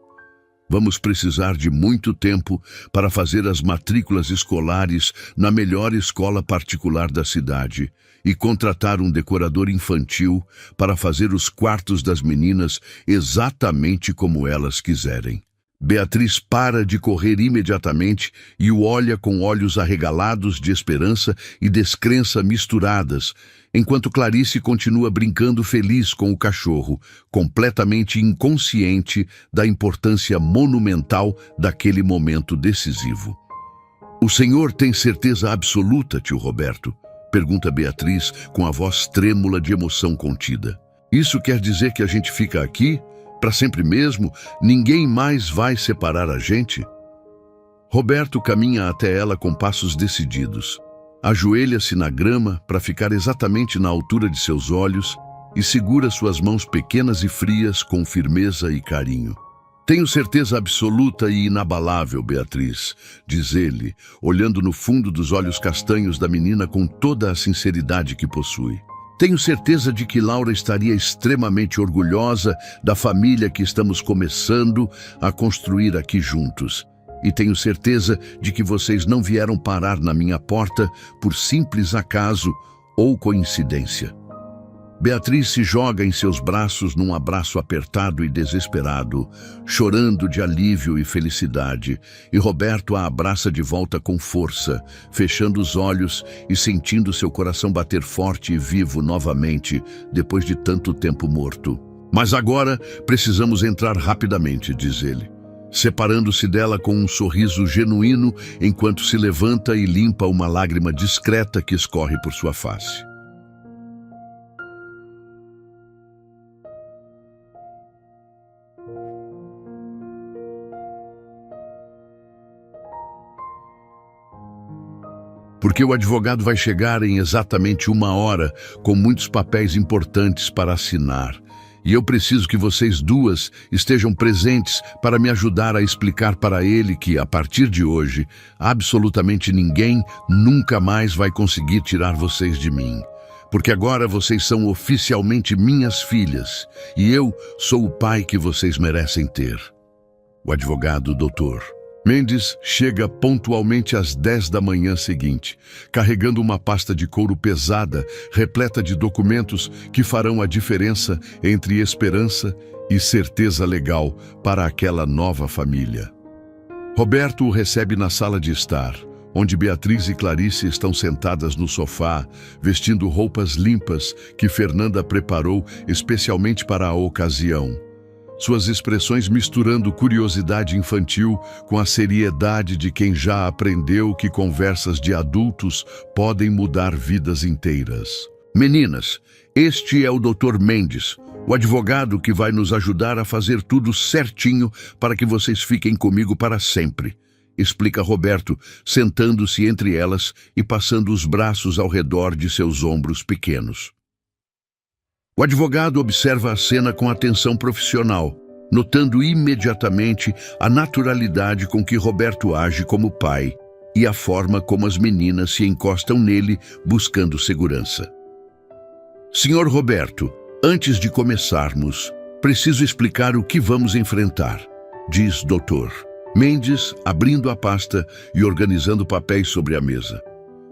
Speaker 1: Vamos precisar de muito tempo para fazer as matrículas escolares na melhor escola particular da cidade e contratar um decorador infantil para fazer os quartos das meninas exatamente como elas quiserem. Beatriz para de correr imediatamente e o olha com olhos arregalados de esperança e descrença misturadas, enquanto Clarice continua brincando feliz com o cachorro, completamente inconsciente da importância monumental daquele momento decisivo. O senhor tem certeza absoluta, tio Roberto? Pergunta Beatriz com a voz trêmula de emoção contida. Isso quer dizer que a gente fica aqui? Para sempre mesmo? Ninguém mais vai separar a gente? Roberto caminha até ela com passos decididos. Ajoelha-se na grama para ficar exatamente na altura de seus olhos e segura suas mãos pequenas e frias com firmeza e carinho. Tenho certeza absoluta e inabalável, Beatriz, diz ele, olhando no fundo dos olhos castanhos da menina com toda a sinceridade que possui. Tenho certeza de que Laura estaria extremamente orgulhosa da família que estamos começando a construir aqui juntos. E tenho certeza de que vocês não vieram parar na minha porta por simples acaso ou coincidência. Beatriz se joga em seus braços num abraço apertado e desesperado, chorando de alívio e felicidade, e Roberto a abraça de volta com força, fechando os olhos e sentindo seu coração bater forte e vivo novamente, depois de tanto tempo morto. Mas agora precisamos entrar rapidamente, diz ele, separando-se dela com um sorriso genuíno enquanto se levanta e limpa uma lágrima discreta que escorre por sua face. Porque o advogado vai chegar em exatamente 1 hora com muitos papéis importantes para assinar. E eu preciso que vocês duas estejam presentes para me ajudar a explicar para ele que, a partir de hoje, absolutamente ninguém nunca mais vai conseguir tirar vocês de mim. Porque agora vocês são oficialmente minhas filhas e eu sou o pai que vocês merecem ter. O advogado, doutor Mendes, chega pontualmente às 10 da manhã seguinte, carregando uma pasta de couro pesada, repleta de documentos que farão a diferença entre esperança e certeza legal para aquela nova família. Roberto o recebe na sala de estar, onde Beatriz e Clarice estão sentadas no sofá, vestindo roupas limpas que Fernanda preparou especialmente para a ocasião. Suas expressões misturando curiosidade infantil com a seriedade de quem já aprendeu que conversas de adultos podem mudar vidas inteiras. Meninas, este é o Dr. Mendes, o advogado que vai nos ajudar a fazer tudo certinho para que vocês fiquem comigo para sempre, explica Roberto, sentando-se entre elas e passando os braços ao redor de seus ombros pequenos. O advogado observa a cena com atenção profissional, notando imediatamente a naturalidade com que Roberto age como pai e a forma como as meninas se encostam nele buscando segurança. Senhor Roberto, antes de começarmos, preciso explicar o que vamos enfrentar, diz Dr. Mendes, abrindo a pasta e organizando papéis sobre a mesa.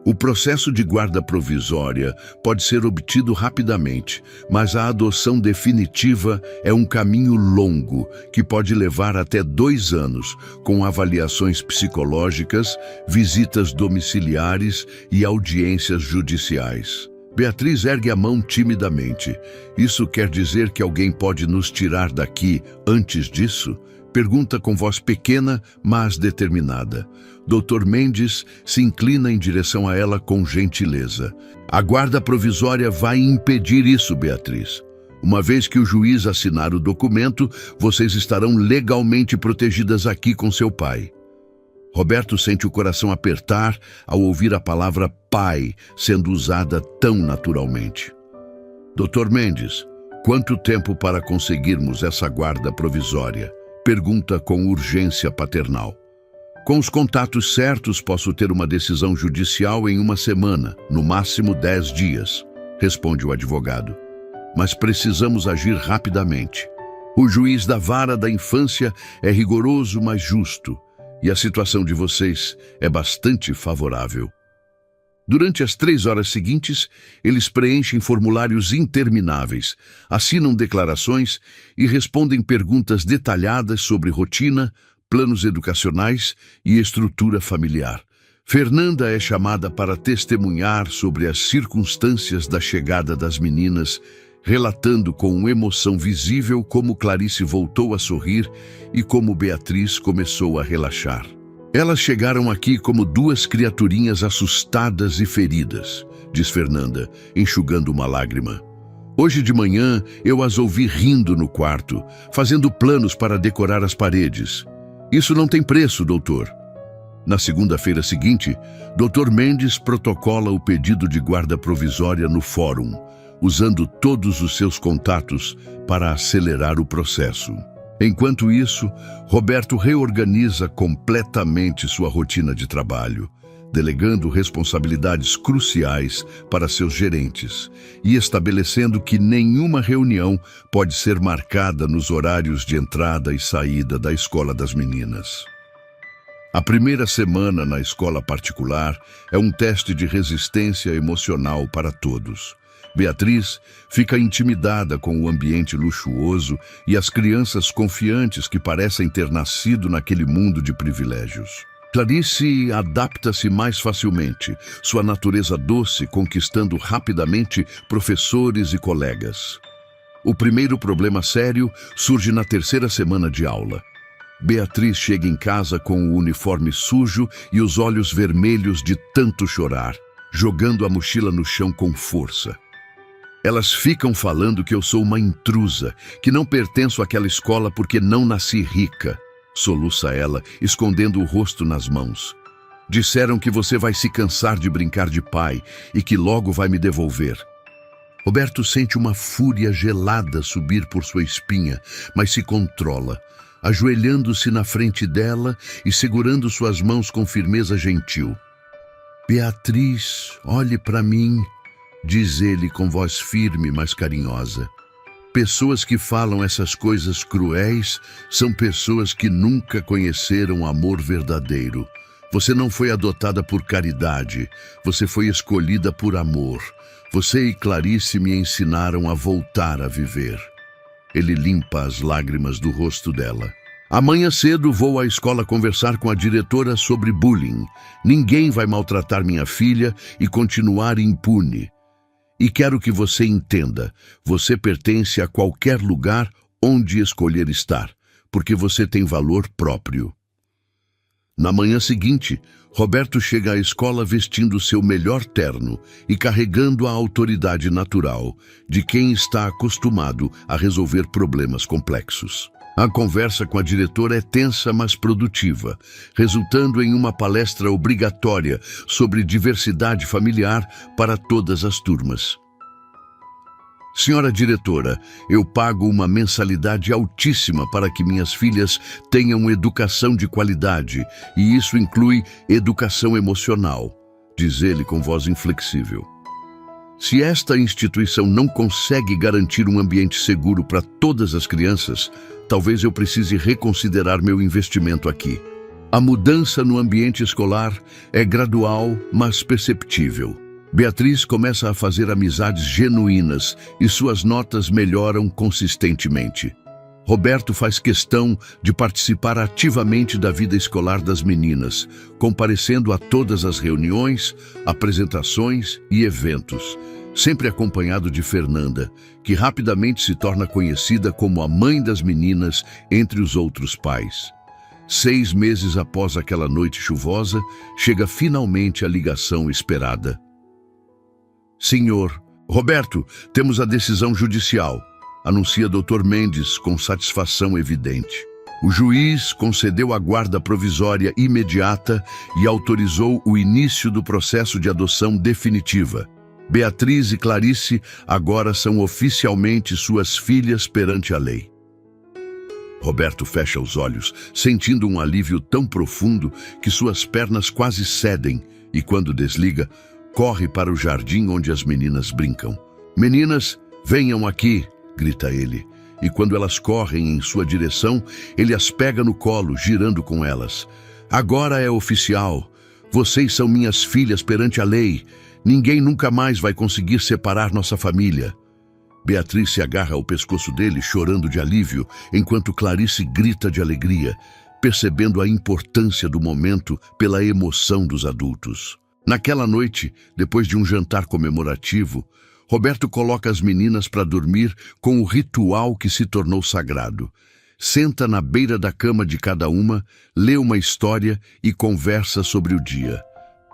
Speaker 1: O processo de guarda provisória pode ser obtido rapidamente, mas a adoção definitiva é um caminho longo que pode levar até 2 anos, com avaliações psicológicas, visitas domiciliares e audiências judiciais. Beatriz ergue a mão timidamente. Isso quer dizer que alguém pode nos tirar daqui antes disso? Pergunta com voz pequena, mas determinada. Dr. Mendes se inclina em direção a ela com gentileza. A guarda provisória vai impedir isso, Beatriz. Uma vez que o juiz assinar o documento, vocês estarão legalmente protegidas aqui com seu pai. Roberto sente o coração apertar ao ouvir a palavra pai sendo usada tão naturalmente. Dr. Mendes, quanto tempo para conseguirmos essa guarda provisória? Pergunta com urgência paternal. Com os contatos certos, posso ter uma decisão judicial em 1 semana, no máximo 10 dias, responde o advogado. Mas precisamos agir rapidamente. O juiz da vara da infância é rigoroso, mas justo, e a situação de vocês é bastante favorável. Durante as 3 horas seguintes, eles preenchem formulários intermináveis, assinam declarações e respondem perguntas detalhadas sobre rotina, planos educacionais e estrutura familiar. Fernanda é chamada para testemunhar sobre as circunstâncias da chegada das meninas, relatando com emoção visível como Clarice voltou a sorrir e como Beatriz começou a relaxar. Elas chegaram aqui como 2 criaturinhas assustadas e feridas, diz Fernanda, enxugando uma lágrima. Hoje de manhã eu as ouvi rindo no quarto, fazendo planos para decorar as paredes. Isso não tem preço, doutor. Na segunda-feira seguinte, Dr. Mendes protocola o pedido de guarda provisória no fórum, usando todos os seus contatos para acelerar o processo. Enquanto isso, Roberto reorganiza completamente sua rotina de trabalho, delegando responsabilidades cruciais para seus gerentes e estabelecendo que nenhuma reunião pode ser marcada nos horários de entrada e saída da escola das meninas. A primeira semana na escola particular é um teste de resistência emocional para todos. Beatriz fica intimidada com o ambiente luxuoso e as crianças confiantes que parecem ter nascido naquele mundo de privilégios. Clarice adapta-se mais facilmente, sua natureza doce conquistando rapidamente professores e colegas. O primeiro problema sério surge na terceira semana de aula. Beatriz chega em casa com o uniforme sujo e os olhos vermelhos de tanto chorar, jogando a mochila no chão com força. Elas ficam falando que eu sou uma intrusa, que não pertenço àquela escola porque não nasci rica, soluça ela, escondendo o rosto nas mãos. Disseram que você vai se cansar de brincar de pai e que logo vai me devolver. Roberto sente uma fúria gelada subir por sua espinha, mas se controla, ajoelhando-se na frente dela e segurando suas mãos com firmeza gentil. Beatriz, olhe para mim, diz ele com voz firme, mas carinhosa. Pessoas que falam essas coisas cruéis são pessoas que nunca conheceram amor verdadeiro. Você não foi adotada por caridade, você foi escolhida por amor. Você e Clarice me ensinaram a voltar a viver. Ele limpa as lágrimas do rosto dela. Amanhã cedo vou à escola conversar com a diretora sobre bullying. Ninguém vai maltratar minha filha e continuar impune. E quero que você entenda, você pertence a qualquer lugar onde escolher estar, porque você tem valor próprio. Na manhã seguinte, Roberto chega à escola vestindo seu melhor terno e carregando a autoridade natural de quem está acostumado a resolver problemas complexos. A conversa com a diretora é tensa, mas produtiva, resultando em uma palestra obrigatória sobre diversidade familiar para todas as turmas. Senhora diretora, eu pago uma mensalidade altíssima para que minhas filhas tenham educação de qualidade, e isso inclui educação emocional, diz ele com voz inflexível. Se esta instituição não consegue garantir um ambiente seguro para todas as crianças, talvez eu precise reconsiderar meu investimento aqui. A mudança no ambiente escolar é gradual, mas perceptível. Beatriz começa a fazer amizades genuínas e suas notas melhoram consistentemente. Roberto faz questão de participar ativamente da vida escolar das meninas, comparecendo a todas as reuniões, apresentações e eventos, sempre acompanhado de Fernanda, que rapidamente se torna conhecida como a mãe das meninas entre os outros pais. 6 meses após aquela noite chuvosa, chega finalmente a ligação esperada. Senhor, Roberto, temos a decisão judicial, anuncia Dr. Mendes com satisfação evidente. O juiz concedeu a guarda provisória imediata e autorizou o início do processo de adoção definitiva. Beatriz e Clarice agora são oficialmente suas filhas perante a lei. Roberto fecha os olhos, sentindo um alívio tão profundo que suas pernas quase cedem e, quando desliga, corre para o jardim onde as meninas brincam. Meninas, venham aqui, grita ele. E quando elas correm em sua direção, ele as pega no colo, girando com elas. Agora é oficial. Vocês são minhas filhas perante a lei. Ninguém nunca mais vai conseguir separar nossa família. Beatriz se agarra ao pescoço dele, chorando de alívio, enquanto Clarice grita de alegria, percebendo a importância do momento pela emoção dos adultos. Naquela noite, depois de um jantar comemorativo, Roberto coloca as meninas para dormir com o ritual que se tornou sagrado. Senta na beira da cama de cada uma, lê uma história e conversa sobre o dia.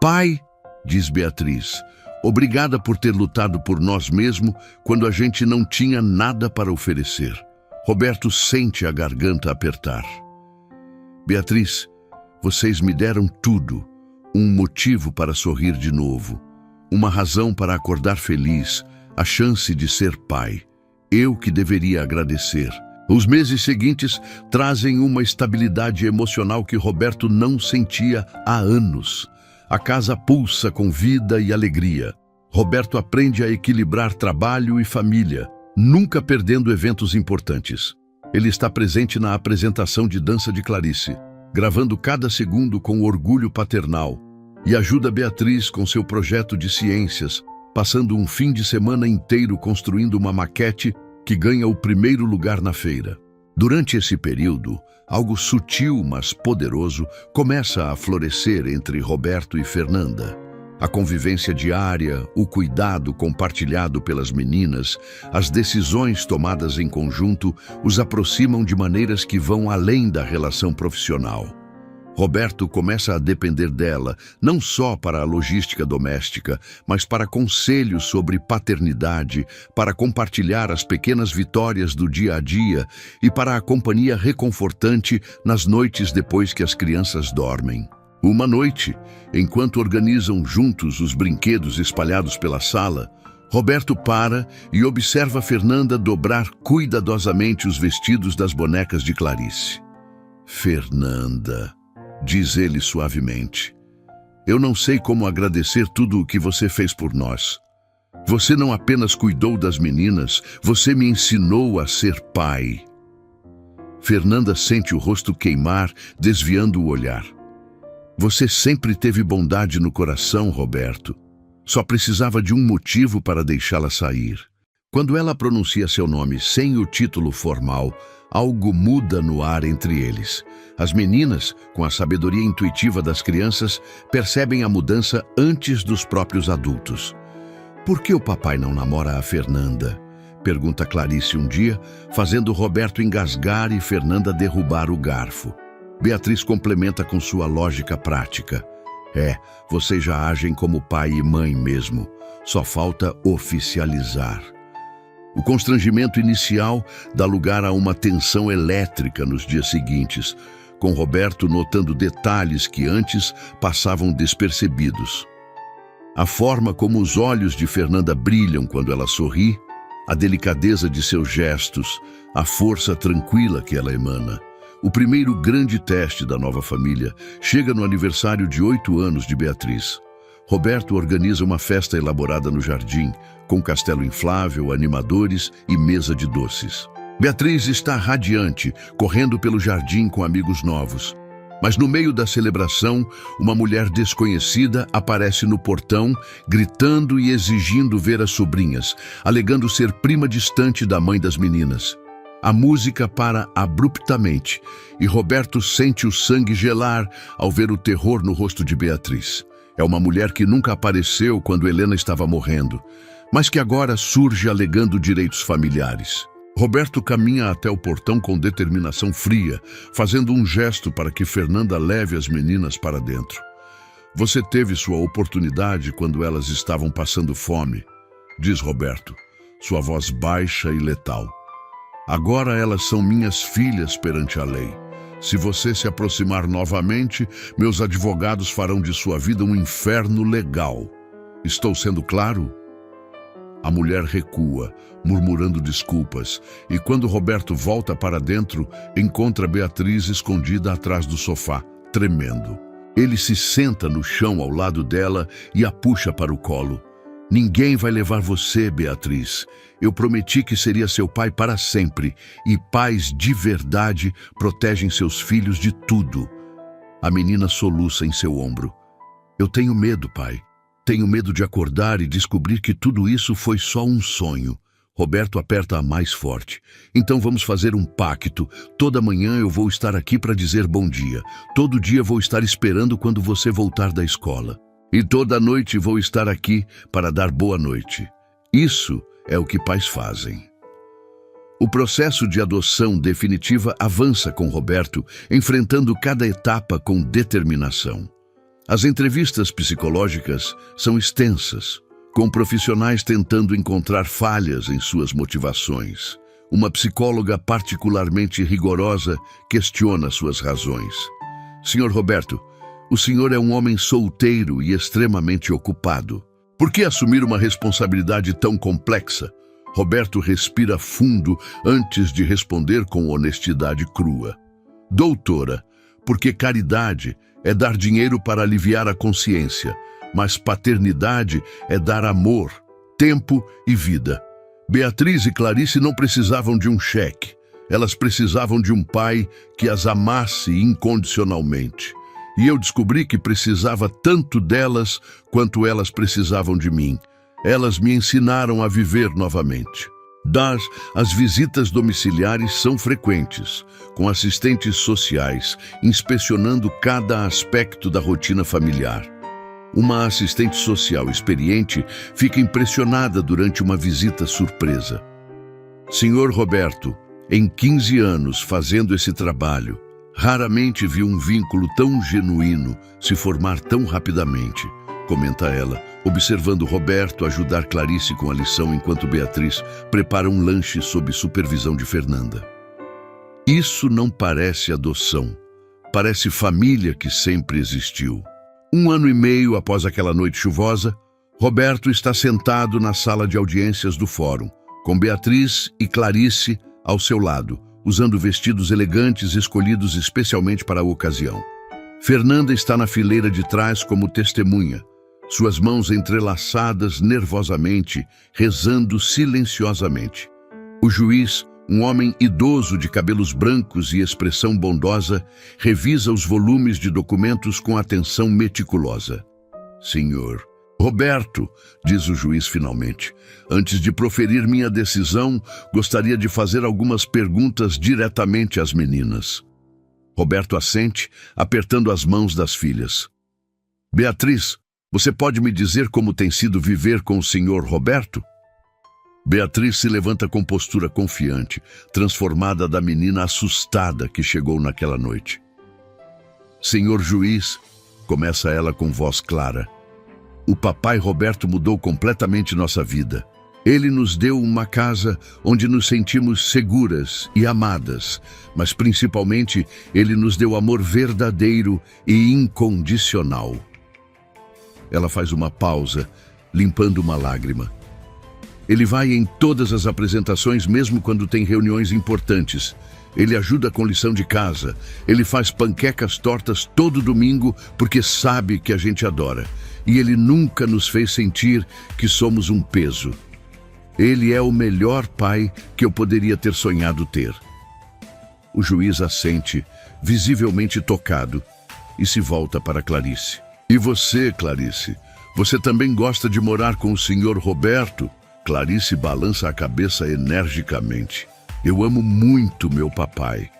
Speaker 1: Pai, diz Beatriz, obrigada por ter lutado por nós mesmo quando a gente não tinha nada para oferecer. Roberto sente a garganta apertar. Beatriz, Vocês me deram tudo, um motivo para sorrir de novo, uma razão para acordar feliz, a chance de ser pai. Eu que deveria agradecer. Os meses seguintes trazem uma estabilidade emocional que Roberto não sentia há anos. A casa pulsa com vida e alegria. Roberto aprende a equilibrar trabalho e família, nunca perdendo eventos importantes. Ele está presente na apresentação de dança de Clarice, gravando cada segundo com orgulho paternal, e ajuda Beatriz com seu projeto de ciências, passando um fim de semana inteiro construindo uma maquete que ganha o primeiro lugar na feira. Durante esse período, algo sutil, mas poderoso, começa a florescer entre Roberto e Fernanda. A convivência diária, o cuidado compartilhado pelas meninas, as decisões tomadas em conjunto os aproximam de maneiras que vão além da relação profissional. Roberto começa a depender dela, não só para a logística doméstica, mas para conselhos sobre paternidade, para compartilhar as pequenas vitórias do dia a dia e para a companhia reconfortante nas noites depois que as crianças dormem. Uma noite, enquanto organizam juntos os brinquedos espalhados pela sala, Roberto para e observa Fernanda dobrar cuidadosamente os vestidos das bonecas de Clarice. "Fernanda", diz ele suavemente, "eu não sei como agradecer tudo o que você fez por nós. Você não apenas cuidou das meninas, você me ensinou a ser pai." Fernanda sente o rosto queimar, desviando o olhar. "Você sempre teve bondade no coração, Roberto. Só precisava de um motivo para deixá-la sair." Quando ela pronuncia seu nome sem o título formal, algo muda no ar entre eles. As meninas, com a sabedoria intuitiva das crianças, percebem a mudança antes dos próprios adultos. "Por que o papai não namora a Fernanda?" pergunta Clarice um dia, fazendo Roberto engasgar e Fernanda derrubar o garfo. Beatriz complementa com sua lógica prática. Vocês já agem como pai e mãe mesmo. Só falta oficializar." O constrangimento inicial dá lugar a uma tensão elétrica nos dias seguintes, com Roberto notando detalhes que antes passavam despercebidos. A forma como os olhos de Fernanda brilham quando ela sorri, a delicadeza de seus gestos, a força tranquila que ela emana. O primeiro grande teste da nova família chega no aniversário de 8 anos de Beatriz. Roberto organiza uma festa elaborada no jardim, com castelo inflável, animadores e mesa de doces. Beatriz está radiante, correndo pelo jardim com amigos novos. Mas no meio da celebração, uma mulher desconhecida aparece no portão, gritando e exigindo ver as sobrinhas, alegando ser prima distante da mãe das meninas. A música para abruptamente e Roberto sente o sangue gelar ao ver o terror no rosto de Beatriz. É uma mulher que nunca apareceu quando Helena estava morrendo, mas que agora surge alegando direitos familiares. Roberto caminha até o portão com determinação fria, fazendo um gesto para que Fernanda leve as meninas para dentro. "Você teve sua oportunidade quando elas estavam passando fome", diz Roberto, sua voz baixa e letal. "Agora elas são minhas filhas perante a lei. Se você se aproximar novamente, meus advogados farão de sua vida um inferno legal. Estou sendo claro?" A mulher recua, murmurando desculpas, e quando Roberto volta para dentro, encontra Beatriz escondida atrás do sofá, tremendo. Ele se senta no chão ao lado dela e a puxa para o colo. "Ninguém vai levar você, Beatriz. Eu prometi que seria seu pai para sempre, e pais de verdade protegem seus filhos de tudo." A menina soluça em seu ombro. "Eu tenho medo, pai. Tenho medo de acordar e descobrir que tudo isso foi só um sonho." Roberto aperta-a mais forte. "Então vamos fazer um pacto. Toda manhã eu vou estar aqui para dizer bom dia. Todo dia vou estar esperando quando você voltar da escola. E toda noite vou estar aqui para dar boa noite." Isso é o que pais fazem. O processo de adoção definitiva avança com Roberto, enfrentando cada etapa com determinação. As entrevistas psicológicas são extensas, com profissionais tentando encontrar falhas em suas motivações. Uma psicóloga particularmente rigorosa questiona suas razões. Senhor Roberto, o senhor é um homem solteiro e extremamente ocupado. Por que assumir uma responsabilidade tão complexa? Roberto respira fundo antes de responder com honestidade crua. Doutora, porque caridade é dar dinheiro para aliviar a consciência, mas paternidade é dar amor, tempo e vida. Beatriz e Clarice não precisavam de um cheque. Elas precisavam de um pai que as amasse incondicionalmente. E eu descobri que precisava tanto delas quanto elas precisavam de mim. Elas me ensinaram a viver novamente. As visitas domiciliares são frequentes, com assistentes sociais, inspecionando cada aspecto da rotina familiar. Uma assistente social experiente fica impressionada durante uma visita surpresa. Senhor Roberto, em 15 anos fazendo esse trabalho, raramente vi um vínculo tão genuíno se formar tão rapidamente, comenta ela, observando Roberto ajudar Clarice com a lição enquanto Beatriz prepara um lanche sob supervisão de Fernanda. Isso não parece adoção, parece família que sempre existiu. 1 ano e meio após aquela noite chuvosa, Roberto está sentado na sala de audiências do fórum, com Beatriz e Clarice ao seu lado, usando vestidos elegantes escolhidos especialmente para a ocasião. Fernanda está na fileira de trás como testemunha, suas mãos entrelaçadas nervosamente, rezando silenciosamente. O juiz, um homem idoso de cabelos brancos e expressão bondosa, revisa os volumes de documentos com atenção meticulosa. Senhor Roberto, diz o juiz finalmente, antes de proferir minha decisão, gostaria de fazer algumas perguntas diretamente às meninas. Roberto assente, apertando as mãos das filhas. Beatriz, você pode me dizer como tem sido viver com o senhor Roberto? Beatriz se levanta com postura confiante, transformada da menina assustada que chegou naquela noite. Senhor juiz, começa ela com voz clara, o papai Roberto mudou completamente nossa vida. Ele nos deu uma casa onde nos sentimos seguras e amadas, mas principalmente ele nos deu amor verdadeiro e incondicional. Ela faz uma pausa, limpando uma lágrima. Ele vai em todas as apresentações, mesmo quando tem reuniões importantes. Ele ajuda com lição de casa. Ele faz panquecas tortas todo domingo porque sabe que a gente adora. E ele nunca nos fez sentir que somos um peso. Ele é o melhor pai que eu poderia ter sonhado ter. O juiz assente, visivelmente tocado, e se volta para Clarice. E você, Clarice? Você também gosta de morar com o senhor Roberto? Clarice balança a cabeça energicamente. Eu amo muito meu papai.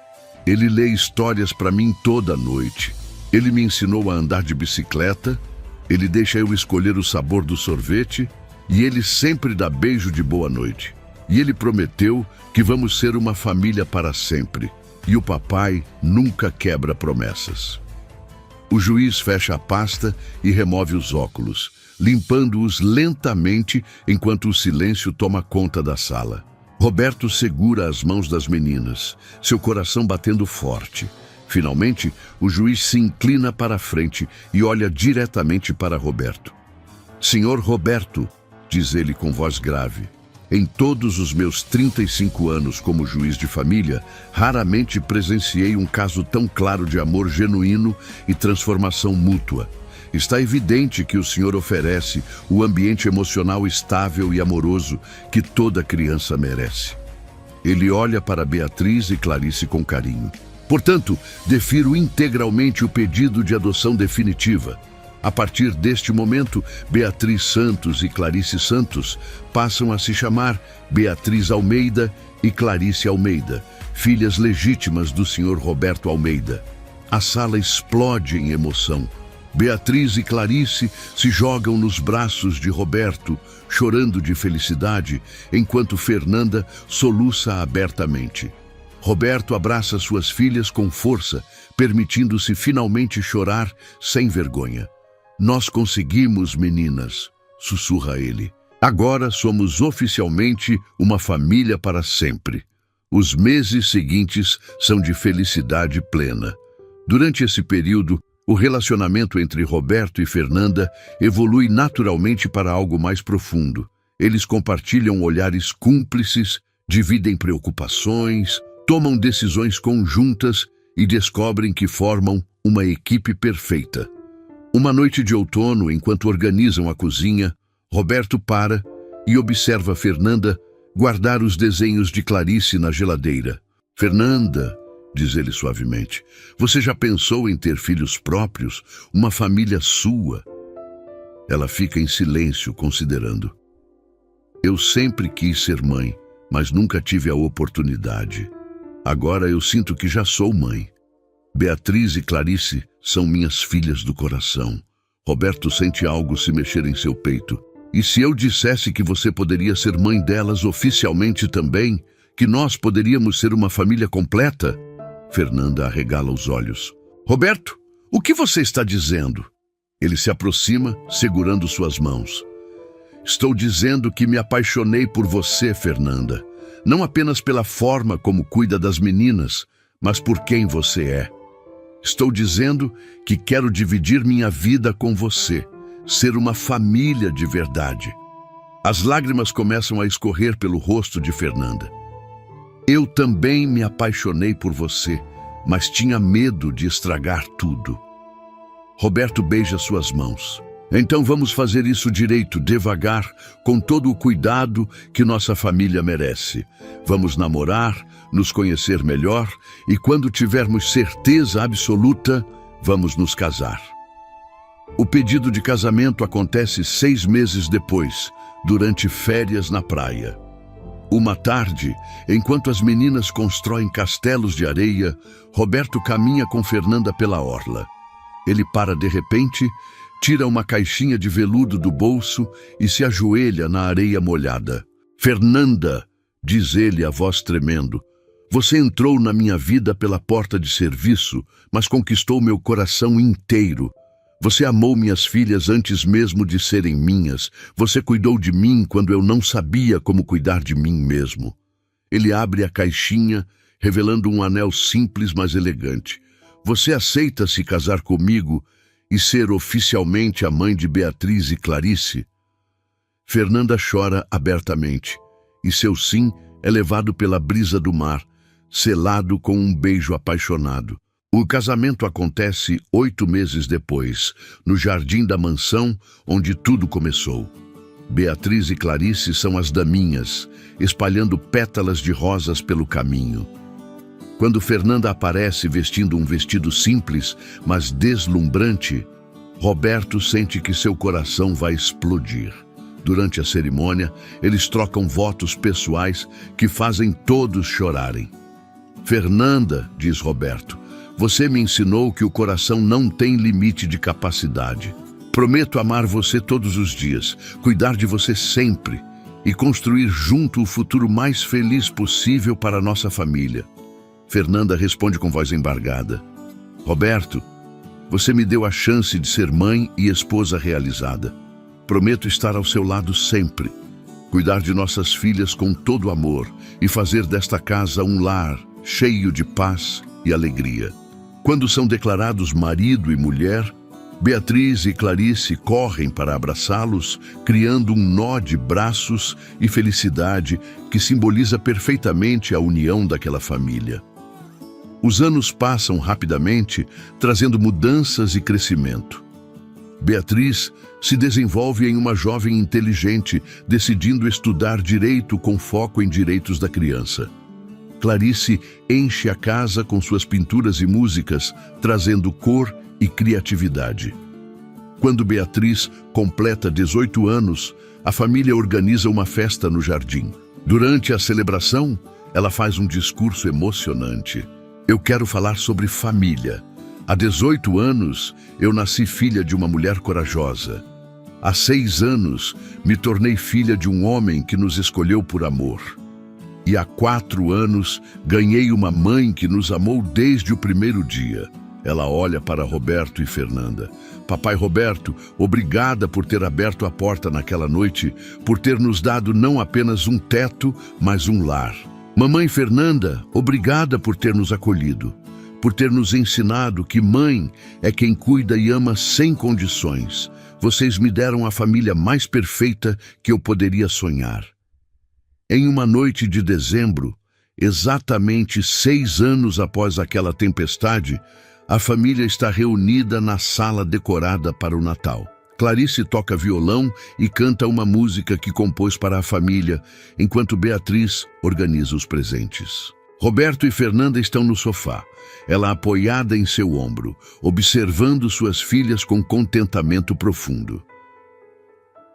Speaker 1: Ele lê histórias para mim toda noite. Ele me ensinou a andar de bicicleta. Ele deixa eu escolher o sabor do sorvete. E ele sempre dá beijo de boa noite. E ele prometeu que vamos ser uma família para sempre. E o papai nunca quebra promessas. O juiz fecha a pasta e remove os óculos, limpando-os lentamente enquanto o silêncio toma conta da sala. Roberto segura as mãos das meninas, seu coração batendo forte. Finalmente, o juiz se inclina para a frente e olha diretamente para Roberto. Senhor Roberto, diz ele com voz grave, em todos os meus 35 anos como juiz de família, raramente presenciei um caso tão claro de amor genuíno e transformação mútua. Está evidente que o senhor oferece o ambiente emocional estável e amoroso que toda criança merece. Ele olha para Beatriz e Clarice com carinho. Portanto, defiro integralmente o pedido de adoção definitiva. A partir deste momento, Beatriz Santos e Clarice Santos passam a se chamar Beatriz Almeida e Clarice Almeida, filhas legítimas do senhor Roberto Almeida. A sala explode em emoção. Beatriz e Clarice se jogam nos braços de Roberto, chorando de felicidade, enquanto Fernanda soluça abertamente. Roberto abraça suas filhas com força, permitindo-se finalmente chorar sem vergonha. Nós conseguimos, meninas, sussurra ele. Agora somos oficialmente uma família para sempre. Os meses seguintes são de felicidade plena. Durante esse período, o relacionamento entre Roberto e Fernanda evolui naturalmente para algo mais profundo. Eles compartilham olhares cúmplices, dividem preocupações, tomam decisões conjuntas e descobrem que formam uma equipe perfeita. Uma noite de outono, enquanto organizam a cozinha, Roberto para e observa Fernanda guardar os desenhos de Clarice na geladeira. "Fernanda", diz ele suavemente, "você já pensou em ter filhos próprios, uma família sua?" Ela fica em silêncio, considerando. "Eu sempre quis ser mãe, mas nunca tive a oportunidade. Agora eu sinto que já sou mãe. Beatriz e Clarice são minhas filhas do coração." Roberto sente algo se mexer em seu peito. "E se eu dissesse que você poderia ser mãe delas oficialmente também? Que nós poderíamos ser uma família completa?" Fernanda arregala os olhos. "Roberto, o que você está dizendo?" Ele se aproxima, segurando suas mãos. "Estou dizendo que me apaixonei por você, Fernanda. Não apenas pela forma como cuida das meninas, mas por quem você é. Estou dizendo que quero dividir minha vida com você, ser uma família de verdade." As lágrimas começam a escorrer pelo rosto de Fernanda. "Eu também me apaixonei por você, mas tinha medo de estragar tudo." Roberto beija suas mãos. "Então vamos fazer isso direito, devagar, com todo o cuidado que nossa família merece. Vamos namorar, nos conhecer melhor e quando tivermos certeza absoluta, vamos nos casar." O pedido de casamento acontece 6 meses depois, durante férias na praia. Uma tarde, enquanto as meninas constroem castelos de areia, Roberto caminha com Fernanda pela orla. Ele para de repente, tira uma caixinha de veludo do bolso e se ajoelha na areia molhada. "Fernanda", diz ele, a voz tremendo, "você entrou na minha vida pela porta de serviço, mas conquistou meu coração inteiro. Você amou minhas filhas antes mesmo de serem minhas. Você cuidou de mim quando eu não sabia como cuidar de mim mesmo." Ele abre a caixinha, revelando um anel simples, mas elegante. "Você aceita se casar comigo e ser oficialmente a mãe de Beatriz e Clarice?" Fernanda chora abertamente, e seu sim é levado pela brisa do mar, selado com um beijo apaixonado. O casamento acontece 8 meses depois, no jardim da mansão onde tudo começou. Beatriz e Clarice são as daminhas, espalhando pétalas de rosas pelo caminho. Quando Fernanda aparece vestindo um vestido simples, mas deslumbrante, Roberto sente que seu coração vai explodir. Durante a cerimônia, eles trocam votos pessoais que fazem todos chorarem. "Fernanda", diz Roberto, "você me ensinou que o coração não tem limite de capacidade. Prometo amar você todos os dias, cuidar de você sempre e construir junto o futuro mais feliz possível para a nossa família." Fernanda responde com voz embargada: "Roberto, você me deu a chance de ser mãe e esposa realizada. Prometo estar ao seu lado sempre, cuidar de nossas filhas com todo amor e fazer desta casa um lar cheio de paz e alegria." Quando são declarados marido e mulher, Beatriz e Clarice correm para abraçá-los, criando um nó de braços e felicidade que simboliza perfeitamente a união daquela família. Os anos passam rapidamente, trazendo mudanças e crescimento. Beatriz se desenvolve em uma jovem inteligente, decidindo estudar direito com foco em direitos da criança. Clarice enche a casa com suas pinturas e músicas, trazendo cor e criatividade. Quando Beatriz completa 18 anos, a família organiza uma festa no jardim. Durante a celebração, ela faz um discurso emocionante. "Eu quero falar sobre família. Há 18 anos, eu nasci filha de uma mulher corajosa. Há 6 anos, me tornei filha de um homem que nos escolheu por amor. E há 4 anos, ganhei uma mãe que nos amou desde o primeiro dia." Ela olha para Roberto e Fernanda. "Papai Roberto, obrigada por ter aberto a porta naquela noite, por ter nos dado não apenas um teto, mas um lar. Mamãe Fernanda, obrigada por ter nos acolhido. por ter nos ensinado que mãe é quem cuida e ama sem condições. Vocês me deram a família mais perfeita que eu poderia sonhar. Em uma noite de dezembro, exatamente 6 anos após aquela tempestade, a família está reunida na sala decorada para o Natal. Clarice toca violão e canta uma música que compôs para a família, enquanto Beatriz organiza os presentes. Roberto e Fernanda estão no sofá, ela apoiada em seu ombro, observando suas filhas com contentamento profundo.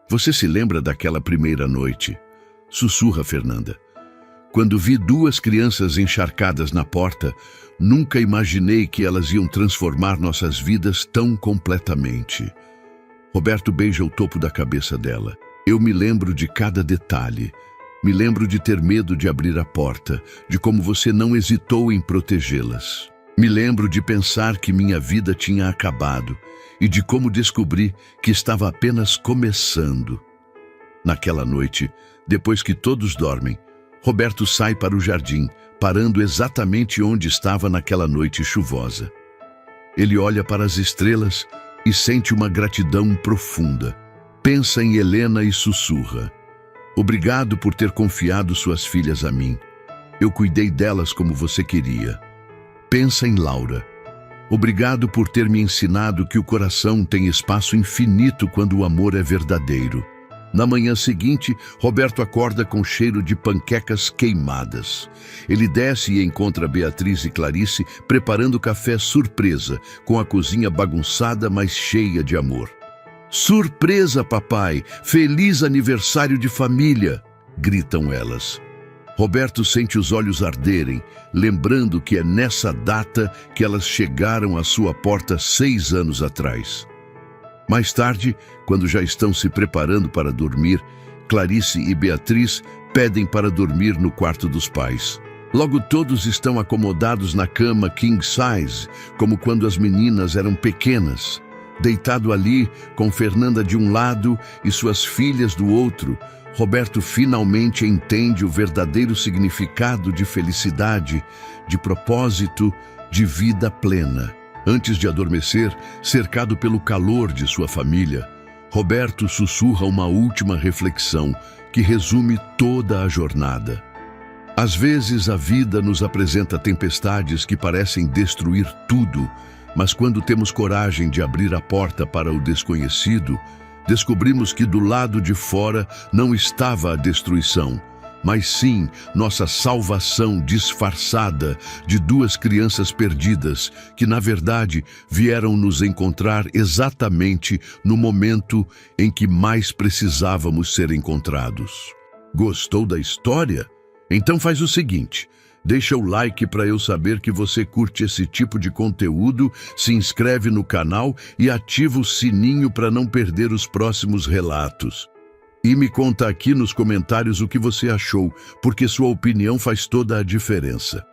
Speaker 1: Você se lembra daquela primeira noite? Sussurra Fernanda. Quando vi 2 crianças encharcadas na porta, nunca imaginei que elas iam transformar nossas vidas tão completamente. Roberto beija o topo da cabeça dela. Eu me lembro de cada detalhe. Me lembro de ter medo de abrir a porta, de como você não hesitou em protegê-las. Me lembro de pensar que minha vida tinha acabado e de como descobri que estava apenas começando. Naquela noite, depois que todos dormem, Roberto sai para o jardim, parando exatamente onde estava naquela noite chuvosa. Ele olha para as estrelas e sente uma gratidão profunda. Pensa em Helena e sussurra: obrigado por ter confiado suas filhas a mim. Eu cuidei delas como você queria. Pensa em Laura. Obrigado por ter me ensinado que o coração tem espaço infinito quando o amor é verdadeiro. Na manhã seguinte, Roberto acorda com cheiro de panquecas queimadas. Ele desce e encontra Beatriz e Clarice preparando café surpresa, com a cozinha bagunçada, mas cheia de amor. Surpresa, papai! Feliz aniversário de família! Gritam elas. Roberto sente os olhos arderem, lembrando que é nessa data que elas chegaram à sua porta 6 anos atrás. Mais tarde, quando já estão se preparando para dormir, Clarice e Beatriz pedem para dormir no quarto dos pais. Logo todos estão acomodados na cama king size, como quando as meninas eram pequenas. Deitado ali, com Fernanda de um lado e suas filhas do outro, Roberto finalmente entende o verdadeiro significado de felicidade, de propósito, de vida plena. Antes de adormecer, cercado pelo calor de sua família, Roberto sussurra uma última reflexão que resume toda a jornada. Às vezes a vida nos apresenta tempestades que parecem destruir tudo, mas quando temos coragem de abrir a porta para o desconhecido, descobrimos que do lado de fora não estava a destruição, mas sim nossa salvação disfarçada de 2 crianças perdidas que, na verdade, vieram nos encontrar exatamente no momento em que mais precisávamos ser encontrados. Gostou da história? Então faz o seguinte: deixa o like para eu saber que você curte esse tipo de conteúdo, se inscreve no canal e ativa o sininho para não perder os próximos relatos. E me conta aqui nos comentários o que você achou, porque sua opinião faz toda a diferença.